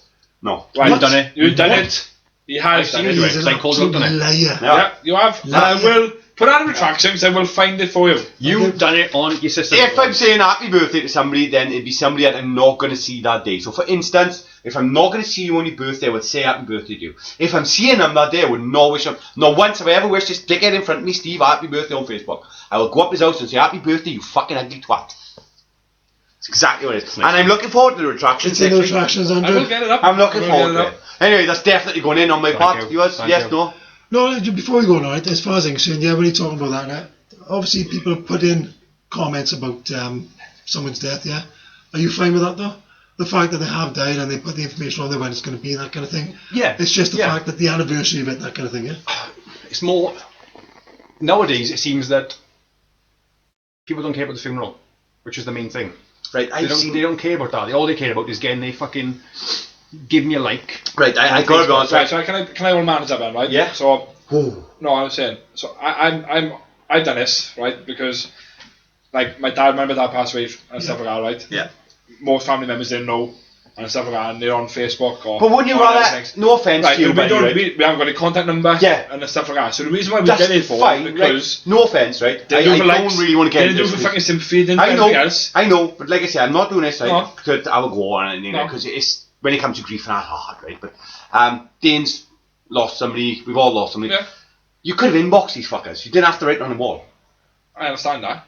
No.
Right,
You've done it.
You've done
What?
it. He has done
seen
it.
you do it.
He's
It's
an
like cold milk,
absolute
isn't it?
liar.
Yeah, you have. And I will put out a retractions and we'll find it for you.
You've done it on your sister.
If I'm saying happy birthday to somebody, then it'd be somebody that I'm not going to see that day. So, for instance, if I'm not going to see you on your birthday, I would say happy birthday to you. If I'm seeing them that day, I would not wish them. Not once have I ever wished this dickhead in front of me, Steve, happy birthday on Facebook. I will go up his house and say, happy birthday, you fucking ugly twat. exactly what it is.
nice.
And I'm looking forward to the retractions
It's in
next
the
week.
retractions,
I
Andrew.
will get it up.
I'm looking
I will
forward
get
to it. Anyway, that's definitely going in on my part.
you.
Yours?
Thank
Yes,
you.
no?
No, before we go on, right, as far as I'm concerned, yeah, when you're talking about that, obviously people put in comments about someone's death, yeah? Are you fine with that, though? The fact that they have died and they put the information on there when it's going to be and that kind of thing?
Yeah.
It's just the
yeah.
fact that the anniversary of it, that kind of thing, yeah?
It's more nowadays. It seems that people don't care about the funeral, which is the main thing.
Right,
They don't care about that. All they care about is getting they fucking give me a like.
Right, I gotta be honest.
Right, so can I all manage that, man? Right?
Yeah.
So
Ooh.
no, I'm saying. So I've done this, right? Because like my dad passed away and stuff like that, right?
Yeah.
Most family members didn't know and stuff like that, and they're on Facebook or.
But wouldn't you
or other
rather,
things.
no offence
Right,
to you,
we
buddy,
don't.
right?
We haven't got a contact number.
Yeah.
And stuff like that. So the reason why we
That's
did it for
fine,
because
right? No offence, right? I don't really want to get
They
into
do for
this.
fucking sympathy. They didn't
I
do
know,
anything else.
I know, but like I said, I'm not doing this, right?
No.
Because I will go on and you know,
No.
because it's when it comes to grief and that's hard, right? But Dane's lost somebody. We've all lost somebody.
Yeah.
You could have inboxed these fuckers. You didn't have to write it on the wall.
I understand that.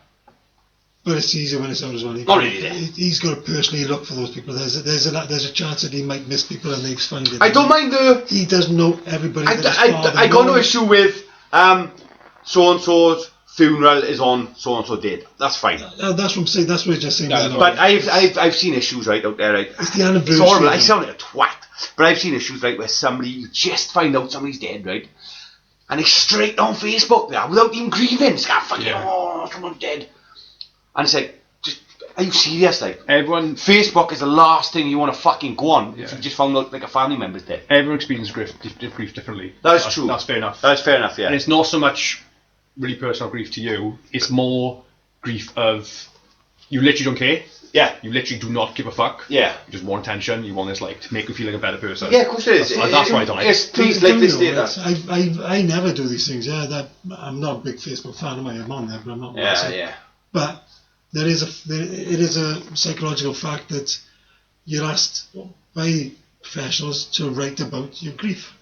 But it's easier when it's out as well.
Not really, yeah.
He's got to personally look for those people. There's a chance that he might miss people and they've found it.
I don't mind the.
He doesn't know everybody. that his father
I got no
knows.
issue with so and so's funeral is on so and so date. That's fine.
That's what I'm saying. That's what I'm just saying.
Yeah,
Well,
But I've seen issues right out there, right?
it's the anniversary.
It's horrible. I sound like a twat, but I've seen issues right where somebody you just find out somebody's dead, right? And it's straight on Facebook there without even grieving. It's got fucking someone's dead, and it's like, just are you serious? Like
Everyone
Facebook is the last thing you want to fucking go on if
Yeah.
you just found out like a family member's dead.
experiences grief differently.
That's true.
That's fair enough.
That's fair enough, yeah.
And it's not so much really personal grief to you. It's more grief of you literally don't care.
Yeah.
You literally do not give a fuck.
Yeah.
You just want attention. You want this like to make you feel like a better person.
Yeah, of course it is.
That's why I don't like
Yes,
it.
please
Don't
like this
you know,
data.
I never do these things. Yeah, I'm not a big Facebook fan of mine. I'm on there, but I'm not.
Yeah,
massive.
yeah.
But it is a psychological fact that you're asked by professionals to write about your grief,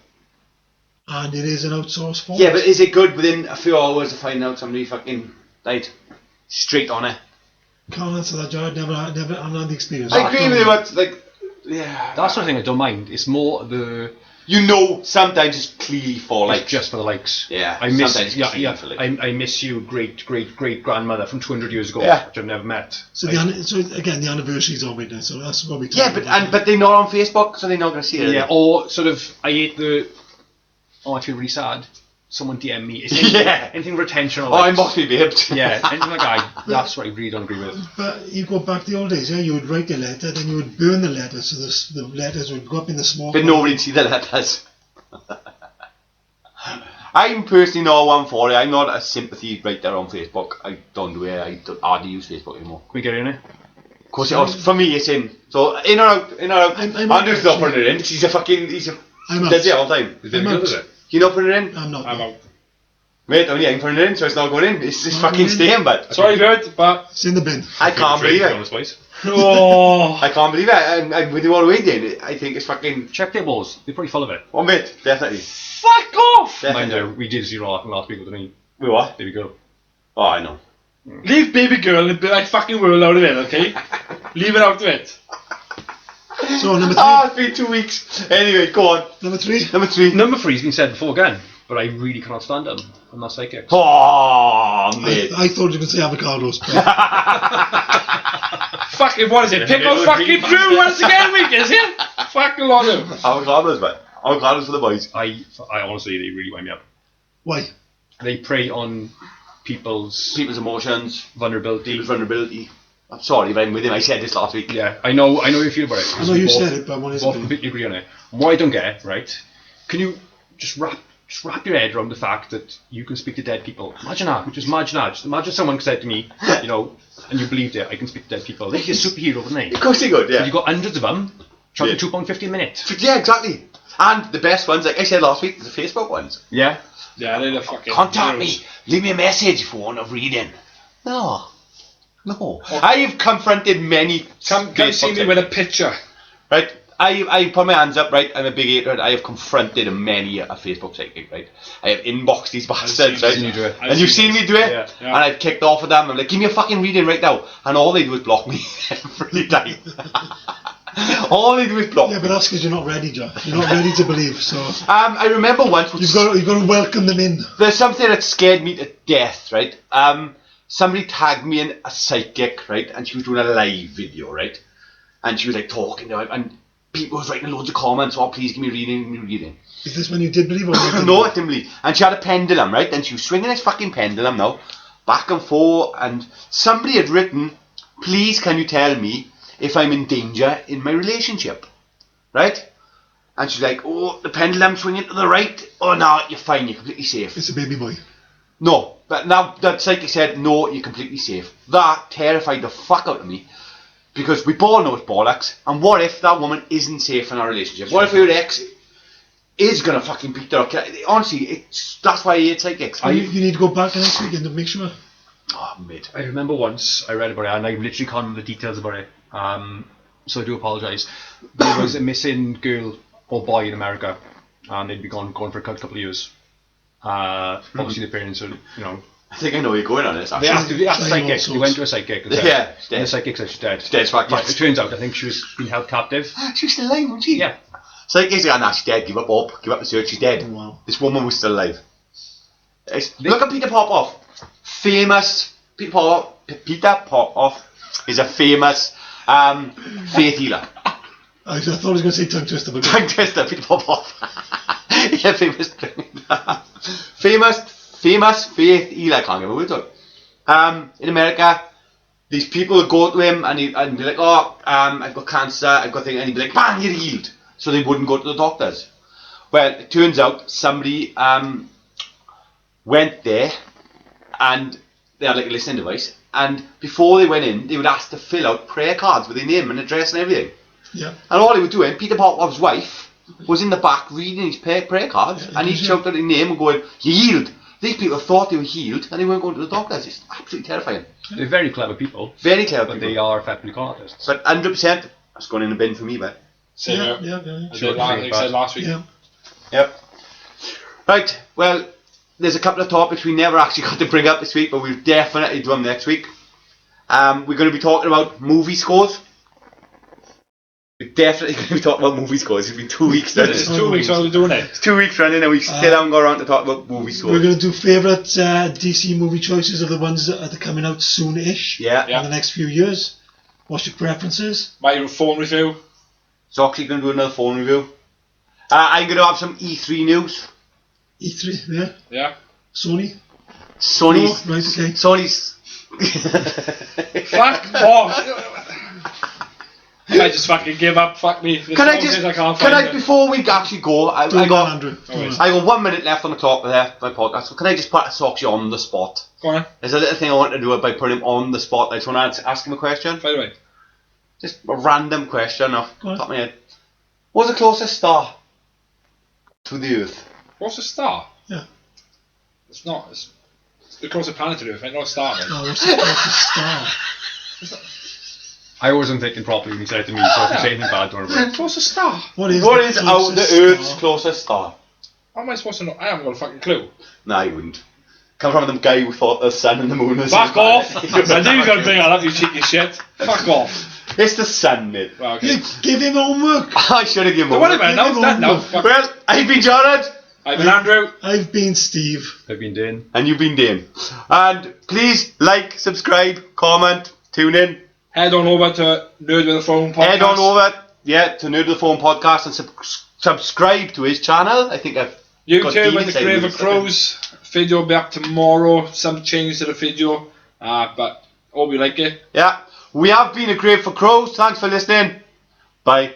and it is an outsourced form.
Yeah, but is it good within a few hours to find out somebody fucking died? Straight on it.
Can't answer that, Jared. Never. I've not the experience.
I agree with you, but like, yeah.
That's the thing I don't mind. It's more the
You know, sometimes it's clearly for
like
like.
just for the likes.
Yeah,
I miss
sometimes
yeah
it's
yeah.
for, like-
I miss you, great grandmother from 200 years ago,
Yeah.
which I've never met.
So again, the anniversary's on right now, so that's what we.
Yeah, but they're not on Facebook, so they're not going to see it.
Yeah, or sort of I hate the. Oh, I feel really sad. Someone DM me. It's anything,
Yeah.
anything retention. Or
Oh, I
likes.
must be babed.
Yeah, anything like that. That's what I really don't agree with.
But you go back to the old days, yeah. You would write a letter, then you would burn the letter, so the letters would go up in the smoke.
But nobody'd see the letters. I'm personally not one for it. I'm not a sympathy writer on Facebook. I don't do it. I don't hardly use Facebook anymore.
Can we get in it?
Of course, for me, it's in. So, in or out, in or out.
I'm
Andrew's not
actually-
putting it in. He's a
I'm out.
does it all the time.
Is
I'm
it
out.
good, is it?
You not putting it in?
I'm not.
I'm out.
Mate, I'm putting it in, so it's not going in. It's just
Not
fucking
going in.
staying, but
Sorry, Bird, but
It's in the bin.
I can't believe it.
Place.
oh,
I can't believe it. I'm with you all the way, Dane. I think it's fucking.
Check their walls. They're probably full of it.
One bit, definitely.
fuck off!
Mind
Definitely.
you, we did see it all happen last week with me.
Wait, what?
There we go.
Oh, I know.
Leave baby girl and the big fucking world out of it, okay? Leave it out of it.
So number three.
Ah, it's been 2 weeks. Anyway, go on.
Number three.
Number 3.
Number 3's been said before again, but I really cannot stand them. I'm not psychic.
Oh, mate.
I thought you could say avocados. But
Fucking what is it? Pickle fucking Drew once again, week is it? Fucking lot of.
Avocados, mate. Avocados for the boys.
I honestly, they really wind me up.
why?
They prey on people's
People's emotions,
vulnerability.
people's vulnerability. I'm sorry, but I'm with him. I said this last week.
Yeah, I know you feel about it.
I know you said it, but I want
both
to.
completely agree on it. What I don't get, right? Can you just wrap your head around the fact that you can speak to dead people? Imagine that. Just imagine that. Just imagine someone said to me, you know, and you believed it. I can speak to dead people. They're a superhero, wouldn't they?
Of course he could, yeah.
You've got hundreds of them. Charging
Yeah.
£2.50 a minute.
Yeah, exactly. And the best ones, like I said last week, the Facebook ones.
Yeah.
Yeah, they're the fucking.
Contact
heroes.
me. Leave me a message if you want a reading. No. I have confronted many.
Come see me
Facebook
with a picture.
Right? I put my hands up, right? I'm a big hater. I have confronted many a Facebook psychic, right? I have inboxed these bastards, right?
seen you do it.
And you've seen me do it?
Yeah.
And I've kicked off with them. I'm like, give me a fucking reading right now. And all they do is block me every time. All they do is block
Yeah,
me.
but that's because you're not ready, Jack. You're not ready to believe. So
I remember once...
you've got to welcome them in.
There's something that scared me to death, right? Somebody tagged me in a psychic, right? And she was doing a live video, right? And she was like talking to her, and people was writing loads of comments. Oh, please give me a reading, give me a reading.
Is this when you did believe or you didn't?
No, I didn't believe. And she had a pendulum, right? And she was swinging this fucking pendulum now, back and forth. And somebody had written, please can you tell me if I'm in danger in my relationship, right? And she's like, oh, the pendulum swinging to the right. Oh, no, you're fine, you're completely safe.
It's a baby boy.
No, but now that psychic said, no, you're completely safe. That terrified the fuck out of me. Because we all know it's bollocks. And what if that woman isn't safe in our relationship? What if your ex is going to fucking beat her up? Honestly, that's why I hate psychics.
You need to go back next weekend to make sure.
Oh, mate.
I remember once I read about it, and I literally can't remember the details about it. So I do apologise. There was a missing girl or boy in America, and they'd be gone for a couple of years. Obviously, the parents are,
I think I know where you're going on this,
They
actually.
asked the psychic. They went to a psychic and said,
Yeah, she's dead.
and the psychic said she's dead.
She's dead, it's fact,
Yeah,
yes.
it turns out I think she was being held captive.
She's still alive, wasn't she?
Yeah.
Psychics are, nah, she's dead, give up hope, give up the search, she's dead.
Oh, wow.
This woman was still alive. Look at Peter Popoff. Famous, Peter Popoff is a famous faith healer.
I thought I was going to say tongue twister, but
Tongue twister, Peter Popoff. Yeah, famous faith healer, I can't remember what it's called. In America, these people would go to him and he'd be like, oh, I've got cancer, I've got things, and he'd be like, bang, you're healed. So they wouldn't go to the doctors. Well, it turns out somebody went there and they had like a listening device, and before they went in, they would ask to fill out prayer cards with their name and address and everything.
yeah.
And all he was doing, Peter Popoff's wife was in the back reading his prayer cards,
Yeah,
and he'd shout out his name and going, you're healed. These people thought they were healed and they weren't going to the doctors. It's absolutely terrifying.
They're very clever people,
Very clever
but
people.
they are effectively con artists.
But 100%, that's going in the bin for me, man.
Same
Yeah,
here.
yeah.
I
Sure,
did like I said last week.
Yeah.
Yep. Right, well, there's a couple of topics we never actually got to bring up this week, but we'll definitely do them next week. We're going to be talking about movie scores. We're definitely going to be talking about movie scores. It's been 2 weeks now.
It's 2 weeks while we're doing it.
It's 2 weeks running and we still haven't got around to talk about movie
We're
scores.
going to do favourite DC movie choices of the ones that are coming out soon-ish
Yeah.
Yeah.
in the next few years. What's your preferences?
My phone review.
So actually going to do another phone review. I'm going to have some E3 news.
E3, yeah.
Yeah.
Sony.
Sony's...
Oh, right, okay.
Sony's...
Fuck off. I just fucking give up. Fuck me. There's
Can I
songs
just...
I can't
Can
find
I,
it.
before we actually go, I
Go on,
got...
Andrew. Go
Always.
on.
I got 1 minute left on the clock there, my podcast. So can I just put Soxy on the spot?
Go on.
There's a little thing I want to do by putting him on the spot. I just want to ask him a question.
By the way.
Just a random question off the
Go on.
top of my head. What's the closest star to the Earth?
What's a star?
Yeah.
It's not. It's across the planet to do, not a star. Mate.
Oh, what's the star?
I wasn't thinking properly when you said it to me, so if you say anything bad, don't worry.
What's a star?
What is
What
the
is out the
closest
Earth's
star?
closest star?
How am I supposed to know? I haven't got a fucking clue.
Nah, you wouldn't. Come from the guy who thought the sun and the moon was...
Fuck off! I knew you were going to bring that up, you cheeky shit. Fuck off.
It's the sun, mate.
Well, okay.
You give him homework.
I should have given
So
him
what
one.
about now? It's done now. Fuck.
Well, I've been Jared.
I've been Andrew.
I've been Steve.
I've been Dane.
And you've been Dane. And please like, subscribe, comment, tune in.
Head on over to Nerd with a Phone podcast.
Head on over, to Nerd of the Phone podcast and subscribe to his channel. I think I've got
YouTube
Dean
with the
saying
Grave
this.
of Crows. Video will be up tomorrow. Some changes to the video. But hope you like it.
Yeah. We have been a Grave for Crows. Thanks for listening. Bye.